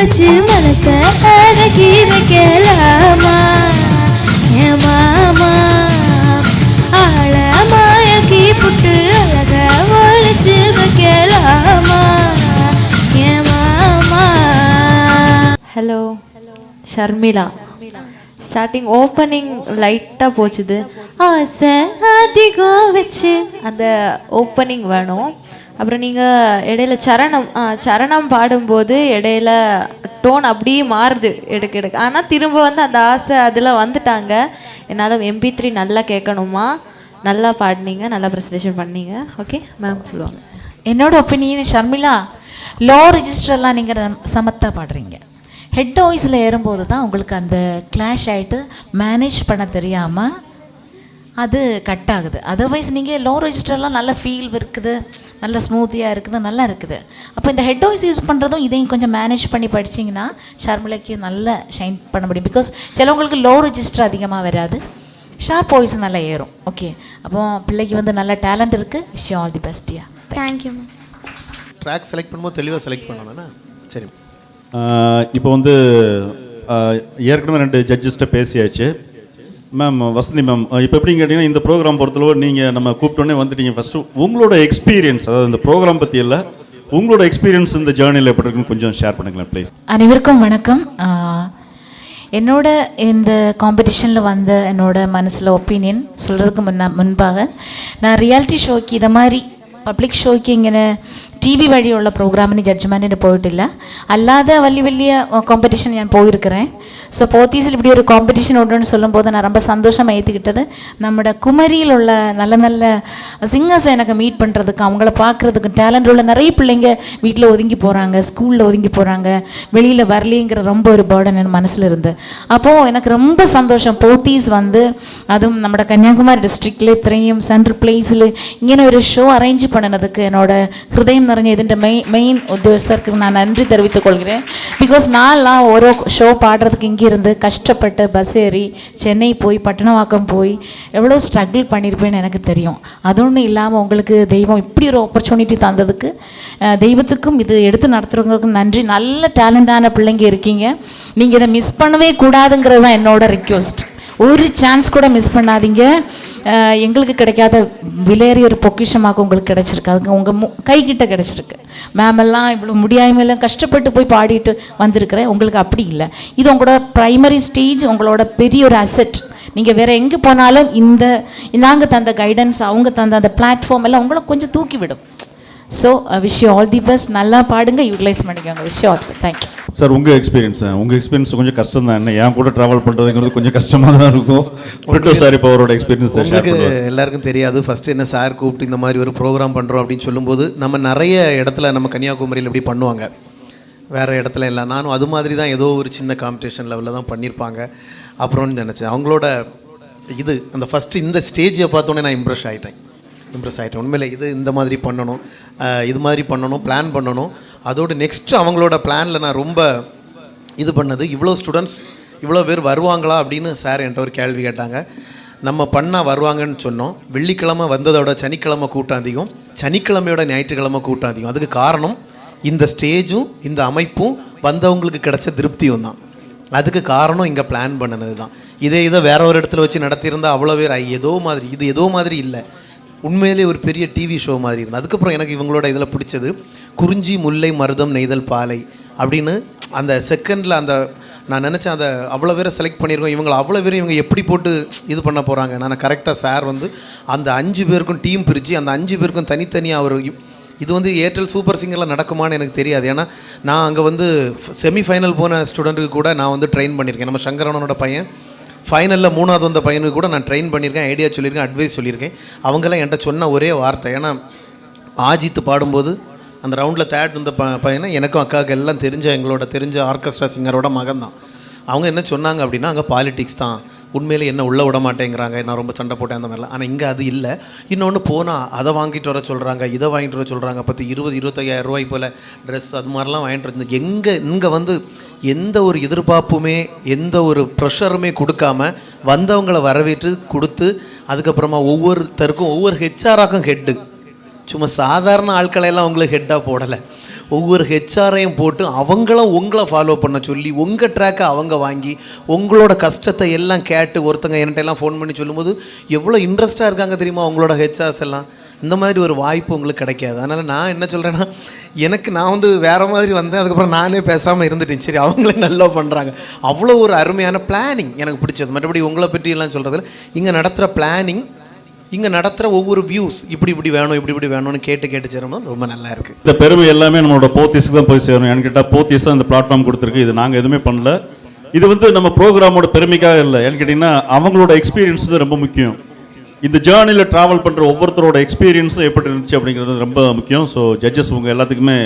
வச்சு மனச அடக்கி வைக்கலாமா என் மாமா ஆழமாயக்கி புட்டு அழக ஒழிச்சு வைக்கலாமா என் மாமா. ஹலோ ஷர்மிளா. ஸ்டார்டிங் ஓப்பனிங் லைட்டாக போச்சுது. ஆசை அதிகம் வச்சு அந்த ஓப்பனிங் வேணும். அப்புறம் நீங்கள் இடையில சரணம் பாடும்போது இடையில டோன் அப்படியே மாறுது எடுக்க. ஆனால் திரும்ப வந்து அந்த ஆசை அதில் வந்துட்டாங்க. என்னால் MP3 நல்லா கேட்கணுமா. நல்லா பாடினீங்க, நல்லா ப்ரெசன்டேஷன் பண்ணீங்க. ஓகே மேம் சொல்லுவாங்க. என்னோட ஒப்பீனியன் ஷர்மிளா, லோ ரெஜிஸ்டர்லாம் நீங்கள் சமத்தா பாடுறீங்க. ஹெட் வாய்ஸில் ஏறும்போது தான் உங்களுக்கு அந்த கிளாஷ் ஆகிட்டு மேனேஜ் பண்ண தெரியாமல் அது கட் ஆகுது. அதர்வைஸ் நீங்கள் லோ ரெஜிஸ்டர்லாம் நல்ல ஃபீல் இருக்குது, நல்ல ஸ்மூத்தியாக இருக்குது, நல்லா இருக்குது. அப்போ இந்த ஹெட் வாய்ஸ் யூஸ் பண்ணுறதும் இதையும் கொஞ்சம் மேனேஜ் பண்ணி படிச்சிங்கன்னா ஷர்மிளாக்கு நல்லா ஷைன் பண்ண முடியும். பிகாஸ் சிலவங்களுக்கு லோ ரெஜிஸ்டர் அதிகமாக வராது, ஷார்ப் வாய்ஸ் நல்லா ஏறும். ஓகே, அப்போ பிள்ளைக்கு வந்து நல்ல டேலண்ட் இருக்குது. விஷ் யூ ஆல் தி பெஸ்ட்யா. Thank you ma'am. ட்ராக் செலக்ட் பண்ணும்போது தெளிவாக செலக்ட் பண்ணணும்னா சரி. இப்போ வந்து ஏற்கனவே 2 ஜட்ஜஸ்ட்டை பேசியாச்சு. மேம் வசந்தி மேம், இப்போ எப்படின்னு கேட்டிங்கன்னா இந்த ப்ரோக்ராம் பொறுத்தளவு நீங்கள் நம்ம கூப்பிட்டோன்னே வந்துட்டீங்க. ஃபஸ்ட்டு உங்களோட எக்ஸ்பீரியன்ஸ், அதாவது இந்த ப்ரோக்ராம் பற்றி இல்லை, உங்களோட எக்ஸ்பீரியன்ஸ் இந்த ஜேர்னியில் எப்படி இருக்குன்னு கொஞ்சம் ஷேர் பண்ணுங்களேன் ப்ளீஸ். அனைவருக்கும் வணக்கம். என்னோட இந்த காம்படிஷனில் வந்த என்னோட மனசில் ஒப்பீனியன் சொல்கிறதுக்கு முன்பாக நான் ரியாலிட்டி ஷோக்கு இதை மாதிரி பப்ளிக் ஷோக்கு இங்கே டிவி വഴിയുള്ള പ്രോഗ്രാമിന് ജഡ്ജ്മെൻറ്റിന് പോയിട്ടില്ല. അല്ലാതെ വലിയ വലിയ കോമ്പറ്റീഷൻ ഞാൻ പോയിരിக்கிறேன். ஸோ போத்தீஸில் இப்படி ஒரு காம்படிஷன் உண்டுன்னு சொல்லும்போது நான் ரொம்ப சந்தோஷமாக ஏற்றுக்கிட்டது. நம்ம குமரியில் உள்ள நல்ல நல்ல சிங்கர்ஸை எனக்கு மீட் பண்ணுறதுக்கு, அவங்கள பார்க்குறதுக்கு, டேலண்ட் உள்ள நிறைய பிள்ளைங்க வீட்டில் ஒதுங்கி போகிறாங்க, ஸ்கூலில் ஒதுங்கி போகிறாங்க, வெளியில் வரலிங்கிற ரொம்ப ஒரு பேர்டன் என் மனசில் இருந்து. அப்போது எனக்கு ரொம்ப சந்தோஷம். போத்தீஸ் வந்து அதுவும் நம்ம கன்னியாகுமரி டிஸ்ட்ரிக்டில் இത്രയും സെൻട്രൽ പ്ലേസിൽ ഇങ്ങനെ ഒരു ഷോ அரேஞ்ச் பண்ணினதுக்கு என்னோட ஹிருதயம் நிறைஞ்ச ഇതിൻ്റെ மெயின் உத்தியோகஸ்தருக்கு நான் நன்றி தெரிவித்துக் கொள்கிறேன். பிகாஸ் நான்லாம் ஓரோ ஷோ பாடுறதுக்கு இங்கிருந்து கஷ்டப்பட்டு பஸ் ஏறி சென்னை போய் பட்டணவாக்கம் போய் எவ்வளோ ஸ்ட்ரகிள் பண்ணியிருப்பேன்னு எனக்கு தெரியும். அது ஒன்றும் இல்லாமல் உங்களுக்கு தெய்வம் இப்படி ஒரு ஆப்பர்ச்சுனிட்டி தந்ததுக்கு தெய்வத்துக்கும் இது எடுத்து நடத்துகிறவங்களுக்கும் நன்றி. நல்ல டேலண்டான பிள்ளைங்க இருக்கீங்க. நீங்கள் இதை மிஸ் பண்ணவே கூடாதுங்கிறது தான் என்னோட ரிக்வெஸ்ட். ஒரு சான்ஸ் கூட மிஸ் பண்ணாதீங்க. எங்களுக்கு கிடைக்காத விலையேறிய ஒரு பொக்கிஷமாக உங்களுக்கு கிடைச்சிருக்கு. அதுக்கு உங்கள் கைக்கிட்ட கிடைச்சிருக்கு. மேமெல்லாம் இவ்வளோ முடியாமல் கஷ்டப்பட்டு போய் பாடிட்டு வந்திருக்கிறேன். உங்களுக்கு அப்படி இல்லை. இது உங்களோட ப்ரைமரி ஸ்டேஜ், உங்களோட பெரிய ஒரு அசெட். நீங்கள் வேறு எங்கே போனாலும் இந்த நாங்கள் தந்த கைடன்ஸ், அவங்க தந்த அந்த பிளாட்ஃபார்ம் எல்லாம் உங்களை கொஞ்சம் தூக்கி விடும். So wish you all the best. நல்லா பாடுங்க, யூட்டிலைஸ் பண்ணிக்கோங்க. Wish you all. Thank you sir. உங்கள் எக்ஸ்பீரியன்ஸ் கொஞ்சம் கஷ்டம் தான். என்ன என் கூட ட்ராவல் பண்ணுறதுங்கிறது கொஞ்சம் கஷ்டமாக தான் இருக்கும். சார் இப்போ அவரோட எக்ஸ்பீரியன்ஸ் எல்லாருக்கும் தெரியாது. ஃபஸ்ட்டு என்ன சார் கூப்பிட்டு இந்த மாதிரி ஒரு ப்ரோக்ராம் பண்ணுறோம் அப்படின்னு சொல்லும்போது நம்ம நிறைய இடத்துல நம்ம கன்னியாகுமரியில் இப்படி பண்ணுவாங்க, வேறு இடத்துல இல்லை. நானும் அது மாதிரி தான் ஏதோ ஒரு சின்ன காம்படிஷன் லெவலில் தான் பண்ணியிருப்பாங்க அப்புறம்னு நினச்சேன். அவங்களோட இது அந்த ஃபஸ்ட்டு இந்த ஸ்டேஜை பார்த்தோன்னே நான் இம்ப்ரெஸ் ஆகிட்டேன். உண்மையிலே இது இந்த மாதிரி பண்ணணும், இது மாதிரி பண்ணணும், பிளான் பண்ணணும். அதோடு நெக்ஸ்ட்டு அவங்களோட பிளானில் நான் ரொம்ப இது பண்ணது, இவ்வளோ ஸ்டூடெண்ட்ஸ் இவ்வளோ பேர் வருவாங்களா அப்படின்னு சார் என்கிட்ட ஒரு கேள்வி கேட்டாங்க. நம்ம பண்ணால் வருவாங்கன்னு சொன்னோம். வெள்ளிக்கிழமை வந்ததோட சனிக்கிழமை கூட்டம் அதிகம், சனிக்கிழமையோட ஞாயிற்றுக்கிழமை கூட்டம் அதிகம். அதுக்கு காரணம் இந்த ஸ்டேஜும் இந்த அமைப்பும் வந்தவங்களுக்கு கிடைச்ச திருப்தியும் தான். அதுக்கு காரணம் இங்கே பிளான் பண்ணினது தான். இதை வேற ஒரு இடத்துல வச்சு நடத்தியிருந்தால் அவ்வளோ பேர் ஏதோ மாதிரி இல்லை, உண்மையிலே ஒரு பெரிய டிவி ஷோ மாதிரி இருந்தது. அதுக்கப்புறம் எனக்கு இவங்களோட இதில் பிடிச்சது குறிஞ்சி முல்லை மருதம் நெய்தல் பாலை அப்படின்னு அந்த செகண்டில் அந்த நான் நினச்சேன் அதை அவ்வளோ பேரை செலக்ட் பண்ணியிருக்கோம். இவங்களை அவ்வளோ பேரும் இவங்க எப்படி போட்டு இது பண்ண போகிறாங்க. நான் கரெக்டாக சார் வந்து அந்த 5 பேருக்கும் டீம் பிரித்து அந்த 5 பேருக்கும் தனித்தனியாக ஒரு இது வந்து ஏர்டெல் சூப்பர் சிங்கரில் நடக்குமான்னு எனக்கு தெரியாது. ஏன்னா நான் அங்கே வந்து செமிஃபைனல் போன ஸ்டூடெண்ட்டுக்கு கூட நான் வந்து ட்ரெயின் பண்ணியிருக்கேன். நம்ம சங்கரனோட பையன் ஃபைனலில் 3வது வந்த பையனுக்கு கூட நான் ட்ரெயின் பண்ணியிருக்கேன், ஐடியா சொல்லியிருக்கேன், அட்வைஸ் சொல்லியிருக்கேன். அவங்களாம் என்கிட்ட சொன்ன ஒரே வார்த்தை, ஏன்னா ஆஜித் பாடும்போது அந்த ரவுண்டில் தேர்ட் வந்த பையனை எனக்கும் அக்காவுக்கு எல்லாம் தெரிஞ்ச ஆர்கெஸ்ட்ரா சிங்கரோட மகன் தான். அவங்க என்ன சொன்னாங்க அப்படின்னா, அங்கே பாலிடிக்ஸ் தான், உண்மையிலே என்ன உள்ளே விட மாட்டேங்கிறாங்க, நான் ரொம்ப சண்டை போட்டேன் அந்த மாதிரிலாம். ஆனால் இங்கே அது இல்லை. இன்னொன்று போனால் அதை வாங்கிட்டு வர சொல்கிறாங்க, இதை வாங்கிட்டு வர சொல்கிறாங்க, 10-20-25,000 ரூபாய் போல் ட்ரெஸ் அது மாதிரிலாம் வாங்கிட்டு வந்து இங்கே வந்து எந்த ஒரு எதிர்பார்ப்புமே எந்த ஒரு ப்ரெஷருமே கொடுக்காம வந்தவங்களை வரவேற்று கொடுத்து அதுக்கப்புறமா ஒவ்வொருத்தருக்கும் ஒவ்வொரு ஹெச்ஆராக்கும் ஹெட்டு சும்மா சாதாரண ஆட்களையெல்லாம் உங்களுக்கு ஹெட்டாக போடலை, ஒவ்வொரு ஹெச்ஆரையும் போட்டு உங்களை ஃபாலோ பண்ண சொல்லி உங்கள் ட்ராக்கை அவங்க வாங்கி உங்களோட கஷ்டத்தை எல்லாம் கேட்டு ஒருத்தங்க என்கிட்ட எல்லாம் ஃபோன் பண்ணி சொல்லும்போது எவ்வளோ இன்ட்ரெஸ்ட்டாக இருக்காங்க தெரியுமா உங்களோட ஹெச்ஆர்ஸ் எல்லாம். இந்த மாதிரி ஒரு வாய்ப்பு உங்களுக்கு கிடைக்காது. அதனால் நான் என்ன சொல்கிறேன்னா, நான் வந்து வேறு மாதிரி வந்தேன், அதுக்கப்புறம் நானே பேசாமல் இருந்துட்டேன். சரி, அவங்களே நல்லா பண்ணுறாங்க. அவ்வளோ ஒரு அருமையான பிளானிங் எனக்கு பிடிச்சது. மற்றபடி உங்களை பற்றியெல்லாம் சொல்கிறதில்ல, இங்கே நடத்துகிற பிளானிங், இங்கே நடத்துகிற ஒவ்வொரு வியூஸ் இப்படி வேணும் இப்படி வேணும்னு கேட்டு சேரும்போது ரொம்ப நல்லா இருக்குது. இந்த பெருமை எல்லாமே நம்மளோட போத்தீஸுக்கு தான் போய் சேரும். ஏன்னு கேட்டால் போத்தீஸ் தான் இந்த பிளாட்ஃபார்ம் கொடுத்துருக்கு. இது நாங்கள் எதுவுமே பண்ணல. இது வந்து நம்ம ப்ரோக்ராமோட பெருமைக்காக இல்லை. ஏன்னு கேட்டிங்கன்னா அவங்களோட எக்ஸ்பீரியன்ஸ் தான் ரொம்ப முக்கியம். இந்த ஜேர்னியில் ட்ராவல் பண்ணுற ஒவ்வொருத்தரோட எக்ஸ்பீரியன்ஸும் எப்படி இருந்துச்சு அப்படிங்கிறது ரொம்ப முக்கியம். ஸோ ஜட்ஜஸ் உங்கள் எல்லாத்துக்குமே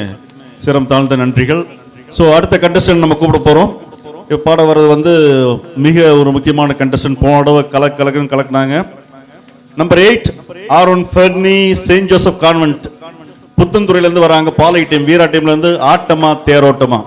சிரம் தாழ்ந்த நன்றிகள். ஸோ அடுத்த கண்டஸ்டன்ட் நம்ம கூப்பிட போகிறோம். இப்போ பாட வர்றது வந்து மிக ஒரு முக்கியமான கண்டஸ்டன்ட். போன தடவை கலக்குன்னு கலக்குனாங்க. Number 8 Aaron Fernie, Saint Joseph convent, புத்தந்துறையிலேருந்து வராங்க. பாலை டீம், வீரா டீம்லேருந்து ஆட்டமா தேரோட்டமா.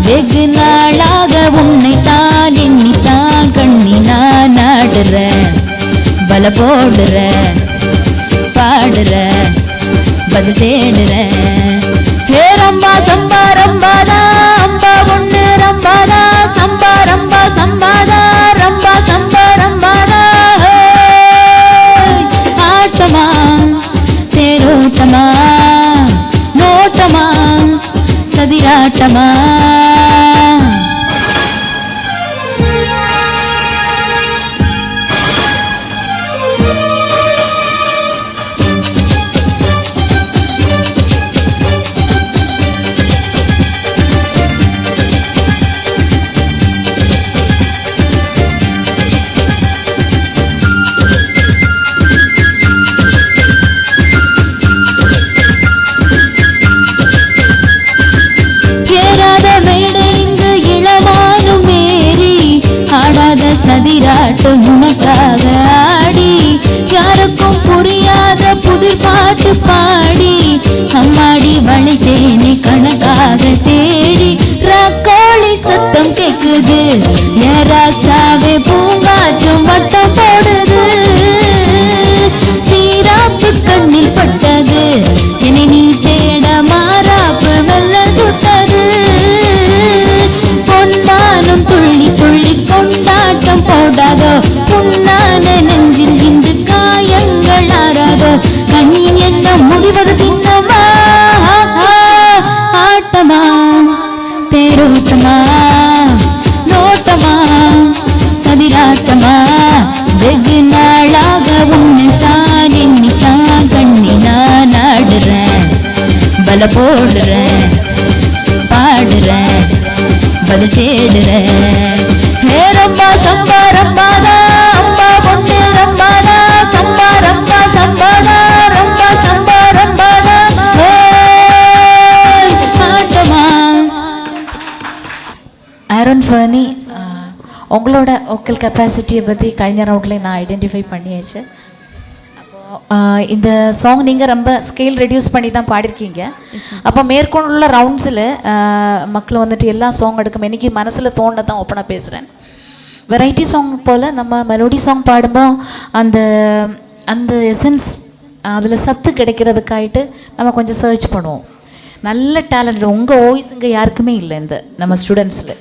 வெகு நாளாக உன்னைத்தான் எண்ணித்தான் கண்ணினான் ஆடுற, பல போடுற, பாடுற, பதில் தேடுற. ஹே ரம்பா சம்பா ரம்பாதா, அம்பா ஒண்ணு ரம்பாதா, சம்பா ரம்பா சம்பாதா, ரம்பா சம்பா ரம்பாதா. ஆட்டமா தேரோட்டமா நோட்டமா சதிராட்டமா. சதிராட்டு உனக்காக ஆடி, யாருக்கும் புரியாத புதிர் பாட்டு பாடி, அம்மாடி வளைத்தேனே கணக்காக தேடி. ராக்கோழி சத்தம் கேக்குது, ராசாவே பூங்காற்றும் வட்டம் போடுது. தீராப்பு கண்ணில் பட்டது, என்னை நீ தேட மாறாப்பு வெல்ல சுட்டது. பொன்மானும் துள்ளி துள்ளி கொண்டாட்டம் போடாதோ, புண்ணான நெஞ்சில் இன்று காயங்கள் ஆறாதோ. கண்ணின் என்ன முடிவது தின்னமா, ஆட்டமா தேரோட்டமா நோட்டமா சதிராட்டமா. வெகு நாளாக உன்னைத்தான் எண்ணித்தான் கண்ணினான் ஆடுறேன், பல போடுறேன், பாடுறேன், பதில் தேடுறேன். ஹே ரம்பா சம்பா ரம்பாதா, அம்பா பொண்ணு ரம்பாதா, சம்பா ரம்பா சம்பாதா, ரம்பா சம்பா ரம்பாதா. ஆட்டமா. ஆரோன் ஃபர்னி, உங்களோட வோக்கல் கெப்பாசிட்டியை பற்றி കഴിഞ്ഞ ரவுண்டில் நான் ஐடென்டிஃபை பண்ணியாச்சு. அப்போது இந்த சாங் நீங்கள் ரொம்ப ஸ்கேல் ரெடியூஸ் பண்ணி தான் பாடிருக்கீங்க. அப்போ மேற்கொண்டுள்ள ரவுண்ட்ஸில் மக்கள் வந்துட்டு எல்லா சாங் எடுக்கும் எனக்கு மனசில் தோண தான் ஓப்பனாக பேசுகிறேன். வெரைட்டி சாங் போல் நம்ம மெலோடி சாங் பாடும்போது அந்த அந்த எசன்ஸ் அதில் சத்து கிடைக்கிறதுக்காயிட்டு நம்ம கொஞ்சம் சர்ச் பண்ணுவோம். நல்ல டேலண்ட் உங்கள் வாய்ஸ் இங்கே யாருக்குமே இல்லை இந்த நம்ம ஸ்டூடெண்ட்ஸில்.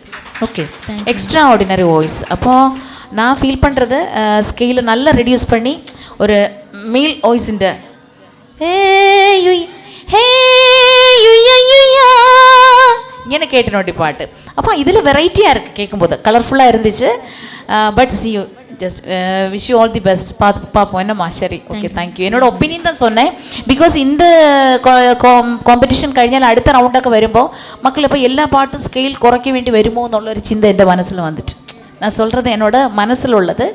Okay, extra ordinary voice. அப்போது நான் ஃபீல் பண்ணுறது ஸ்கேலை நல்லா ரெடியூஸ் பண்ணி ஒரு மேல் வாய்ஸுண்ட இங்கே கேட்டு நோட்டி பாட்டு. அப்போ இதில் வெரைட்டியாக இருக்குது, கேட்கும்போது கலர்ஃபுல்லாக இருந்துச்சு. But see you just wish you all the best. பார்ப்போம் என்னம்மா. சரி, ஓகே, தேங்க்யூ. என்னோட ஒப்பீனியன் தான் சொன்னேன். பிகாஸ் இந்த കോമ്പറ്റീഷൻ കഴിഞ്ഞാൽ അടുത്ത റൗണ്ടൊക്കെ വരുമ്പോൾ மக்கள் இப்போ எல்லா பாட்டும் ஸ்கேல் குறைக்க வேண்டி வருமோ எന്നുള്ളൊരു ചിന്ത എൻ്റെ മനസ്സിൽ வந்துட்டு. நான் சொல்கிறது என்னோட மனசில் உள்ளது.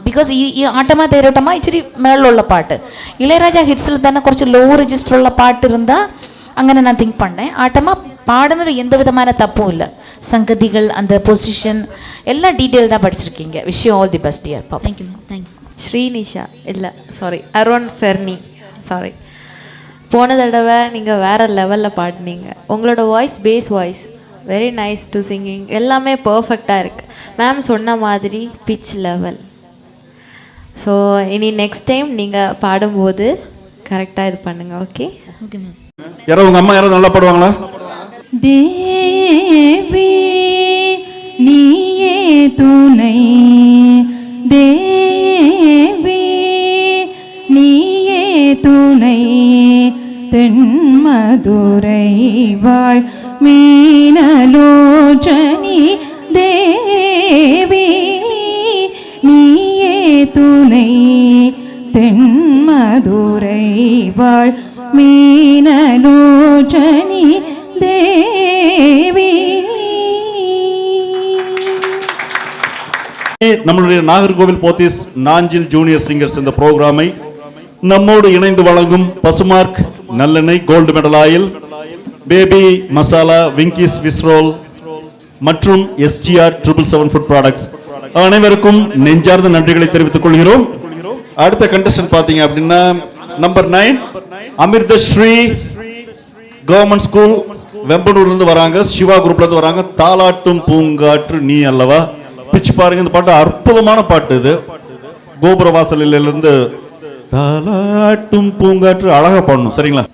பிகாஸ் ഈ ആട്ടമാ തേരോട്ടമാ ഇച്ചിരി മേളിലുള്ള പാട്ട്. ഇളയരാജ ഹിറ്റ്സിൽ തന്നെ കുറച്ച് ലോ രജിസ്റ്ററുള്ള പാട്ട് இருந்தால் അങ്ങനെ நான் திங்க் பண்ணேன். ஆட்டமா பாடுனது எந்த விதமான தப்பும் இல்லை. சங்கதிகள், அந்த பொசிஷன் எல்லாம் டீட்டெயில்டாக படிச்சிருக்கீங்க. Wish you all the best dear பாப்பா. Thank you ma'am. தேங்க்யூ. ஸ்ரீனிஷா இல்லை, சாரி, அருண் ஃபெர்னி, சாரி. போன தடவை நீங்கள் வேறு லெவலில் பாடினீங்க. உங்களோட voice, bass voice very nice to singing, எல்லாமே பர்ஃபெக்டாக இருக்குது. மேம் சொன்ன மாதிரி பிச் லெவல். ஸோ இனி நெக்ஸ்ட் டைம் நீங்கள் பாடும்போது கரெக்டாக இது பண்ணுங்கள். Okay, okay ma'am. யாராவது உங்க அம்மா யாராவது நல்லா பாடுவாங்களா? தேவி நீயே துணை, தேவி நீயே துணை, தென்மதுரை வாழ் மீனலோச்சனி, தேவி நீயே துணை, தென்மதுரை வாழ் மீனலோச்சனி தேவி. நம்மளுடைய நாகர்கோவில் போத்தீஸ் நாஞ்சில் ஜூனியர் சிங்கர்ஸ் இந்த புரோகிராமை நம்மோடு இணைந்து வழங்கும் பசுமார்க் நல்லெண்ணெய், gold medal oil, baby masala, Winkies swiss roll மற்றும் SGR 777 ஃபுட் ப்ராடக்ட்ஸ் அனைவருக்கும் நெஞ்சார்ந்த நன்றிகளை தெரிவித்துக் கொள்கிறோம். அடுத்த கண்டஸ்டன்ட் பாத்தீங்க அப்படின்னா நம்பர் 9 அமிர்தஸ்ரீ கவர்மெண்ட் ஸ்கூல் வெம்பனூர்ல இருந்து வராங்க. சிவா குரூப்ல இருந்து வராங்க. தாலாட்டும் பூங்காற்று நீ அல்லவா. பிச்சு பாருங்க, இந்த பாட்டு அற்புதமான பாட்டு. இது கோபுர வாசலில் இருந்து தாலாட்டும் பூங்காற்று அழகா பாடணும். சரிங்களா?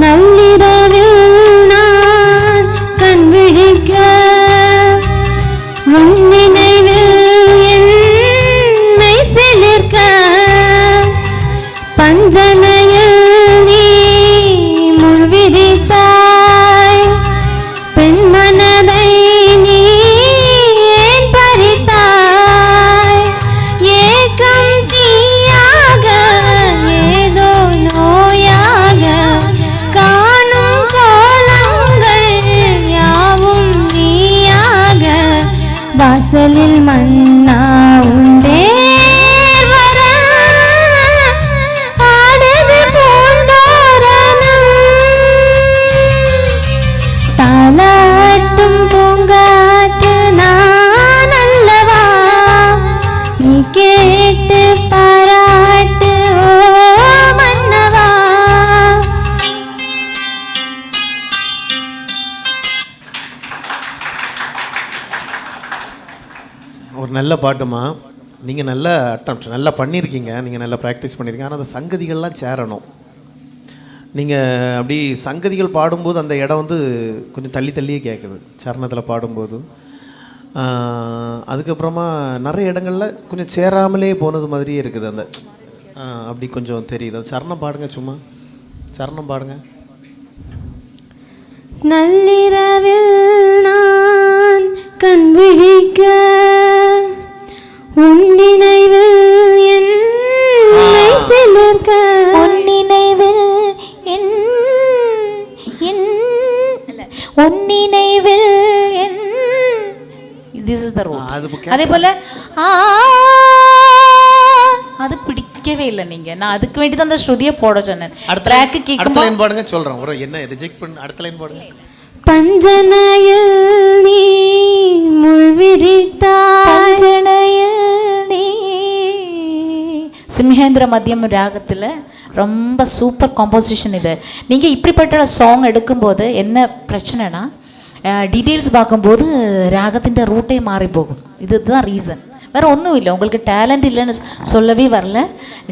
நள்ளிரவில் நான் கண் விழிக்க உன் நினைவில் என்னை சிலிர்க்க பஞ்சனையில் நீ முழ்விரித்தாய் பெண்மனதை நீ ஏன் பறித்தாய் ஏக்கம் தீயாக ஏதோ நோயாக காணும் கோலங்கள் யாவும் நீயாக வாசலில் மன்னா உண்டே வர ஆடுது ஒரு நல்ல பாட்டுமா. நீங்கள் நல்ல அட்டம் நல்லா பண்ணியிருக்கீங்க, நீங்கள் நல்லா ப்ராக்டிஸ் பண்ணியிருக்கீங்க. ஆனால் அந்த சங்கதிகள்லாம் சேரணும். நீங்கள் அப்படி சங்கதிகள் பாடும்போது அந்த இடம் வந்து கொஞ்சம் தள்ளி தள்ளியே கேட்குது சரணத்தில் பாடும்போது. அதுக்கப்புறமா நிறைய இடங்களில் கொஞ்சம் சேராமலே போனது மாதிரியே இருக்குது. அந்த அப்படி கொஞ்சம் தெரியுது. அந்த சரணம் பாடுங்க, சும்மா சரணம் பாடுங்க. நள்ளிரவில் நான் கண் விழிக்க உன் நினைவில் என்னை சிலிர்க்க உன் நினைவில் உன் நினைவில் திஸ் இஸ் த ரூட். அதே போல அது பிடிக்கவே இல்லை நீங்க. நான் அதுக்கு வேண்டி தான் அந்த ஸ்ருதியை போட சொன்னேன். ட்ராக் கேட்கும் லைன் பாடுங்க சொல்றேன். ஒரு என்ன ரிஜெக்ட் பண்ண அடுத்த லைன் பாடுங்க. பஞ்சனையில் நீ முள்விரித்தாய், பஞ்சனையில் நீ. சிம்ஹேந்திர மத்தியம் ராகத்தில் ரொம்ப சூப்பர் காம்போசிஷன் இது. நீங்கள் இப்படிப்பட்ட சாங் எடுக்கும்போது என்ன பிரச்சனைனா டீட்டெயில்ஸ் பார்க்கும்போது ராகத்தின் ரூட்டே மாறி போகும். இதுதான் ரீசன், வேறு ஒன்றும் இல்லை. உங்களுக்கு டேலண்ட் இல்லைன்னு சொல்லவே வரல,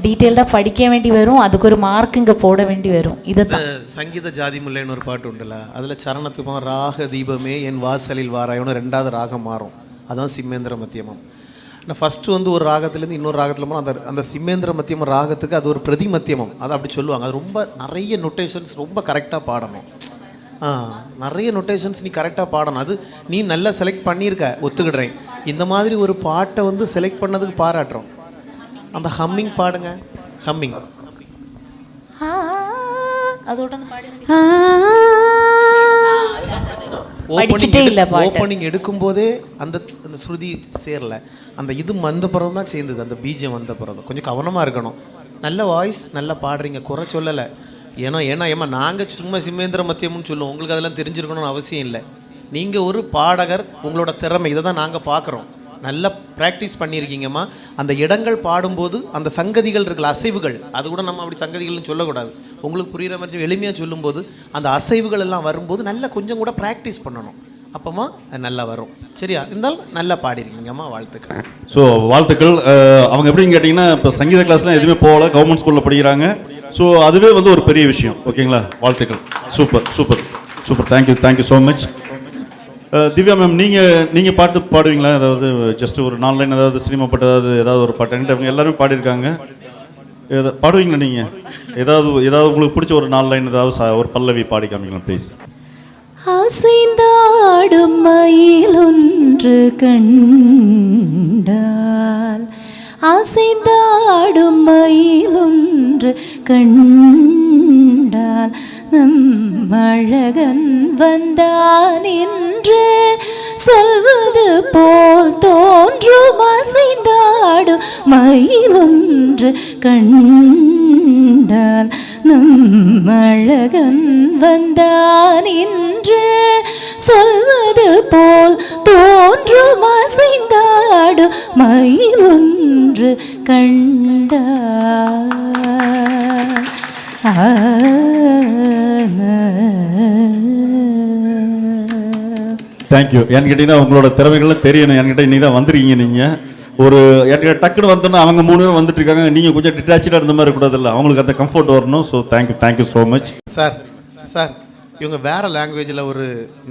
டீட்டெயில்டாக படிக்க வேண்டி வரும், அதுக்கு ஒரு மார்க் இங்கே போட வேண்டி வரும். இதுதான் சங்கீத ஜாதி முல்லைன்னு ஒரு பாட்டு உண்டுல்ல, அதில் சரணத்துக்கும் ராக தீபமே என் வாசலில் வாராயோன்னு 2வது ராகம் மாறும். அதுதான் சிம்மேந்திர மத்தியமம். ஆனால் ஃபஸ்ட்டு வந்து ஒரு ராகத்துலேருந்து இன்னொரு ராகத்தில் போனால் அந்த அந்த சிம்மேந்திர மத்தியமம் ராகத்துக்கு அது ஒரு பிரதி மத்தியமம், அதை அப்படி சொல்லுவாங்க. அது ரொம்ப நிறைய நொட்டேஷன்ஸ் ரொம்ப கரெக்டாக பாடணும். நிறைய நொட்டேஷன்ஸ் நீ கரெக்டாக பாடணும். அது நீ நல்லா செலக்ட் பண்ணியிருக்க, ஒத்துக்கிடுறேன். இந்த மாதிரி ஒரு பாட்டை வந்து செலக்ட் பண்ணதுக்கு பாராட்டுறோம். அந்த ஹம்மிங் பாடுங்க, ஹம்மிங். அதோட ஓப்பனிங் எடுக்கும்போதே அந்த அந்த ஸ்ருதி சேரல, அந்த இது வந்த பிறகு தான் சேர்ந்தது, அந்த பீஜம் வந்த பிறகு. கொஞ்சம் கவனமாக இருக்கணும். நல்ல வாய்ஸ், நல்லா பாடுறீங்க, குறை சொல்லலை. ஏன்னா நாங்கள் சும்மா சிம்மேந்திர மத்தியம்னு சொல்லுவோம், உங்களுக்கு அதெல்லாம் தெரிஞ்சிருக்கணும்னு அவசியம் இல்லை. நீங்கள் ஒரு பாடகர், உங்களோட திறமை இதை தான் நாங்கள் பார்க்குறோம். நல்லா ப்ராக்டிஸ் பண்ணியிருக்கீங்கம்மா. அந்த இடங்கள் பாடும்போது அந்த சங்கதிகள் இருக்குல்ல, அசைவுகள், அது கூட நம்ம அப்படி சங்கதிகள்னு சொல்லக்கூடாது. உங்களுக்கு புரிகிற மாதிரி எளிமையாக சொல்லும்போது அந்த அசைவுகள் எல்லாம் வரும்போது நல்லா கொஞ்சம் கூட ப்ராக்டிஸ் பண்ணணும். அப்போமா நல்லா வரும். சரியா இருந்தாலும் நல்லா பாடிருக்கீங்கம்மா, வாழ்த்துக்கள். ஸோ வாழ்த்துக்கள். அவங்க எப்படின்னு கேட்டிங்கன்னா, இப்போ சங்கீத கிளாஸ்லாம் எதுவுமே போகல, கவர்மெண்ட் ஸ்கூலில் படிக்கிறாங்க. ஸோ அதுவே வந்து ஒரு பெரிய விஷயம். ஓகேங்களா, வாழ்த்துக்கள். Super super super. Thank you so much. Divya ma'am, நீங்கள் பாட்டு பாடுவீங்களா? அதாவது ஜஸ்ட் ஒரு 4 லைன், ஏதாவது சினிமா பாட்டு, ஏதாவது ஒரு பாட்டு. அவங்க எல்லாருமே பாடியிருக்காங்க. பாடுவீங்களா நீங்கள்? ஏதாவது உங்களுக்கு பிடிச்ச ஒரு 4 லைன், ஏதாவது ஒரு பல்லவி பாடி காமிக்கலாம் ப்ளீஸ். அசைந்தாடும் மயிலொன்று கண்டால், அசைந்தாடும் மயிலொன்று கண்டால், நம் அழகன் வந்தான் என்று சொல்வது போல் தோன்றும். அசைந்தாடும் மயிலொன்று கண்டால், நம் அழகன் வந்தான் என்று சொல்வது போல் தோன்றும். அசைந்தாடும் மயிலொன்று கண்டால். தேங்க்யூ. ஏன்னு கேட்டீங்கன்னா உங்களோட திறமைகள்லாம் தெரியணும். என்கிட்ட இன்னைக்கு தான் வந்துருக்கீங்க. நீங்கள் ஒரு என்கிட்ட டக்குன்னு வந்தோன்னா அவங்க 3 பேரும் வந்துட்டு இருக்காங்க. நீங்கள் கொஞ்சம் டிட்டாச்சாக இருந்த மாதிரி கூடாது இல்லை, அவங்களுக்கு அந்த கம்ஃபர்ட் வரணும். So thank you so much. Sir இவங்க வேற லாங்குவேஜில் ஒரு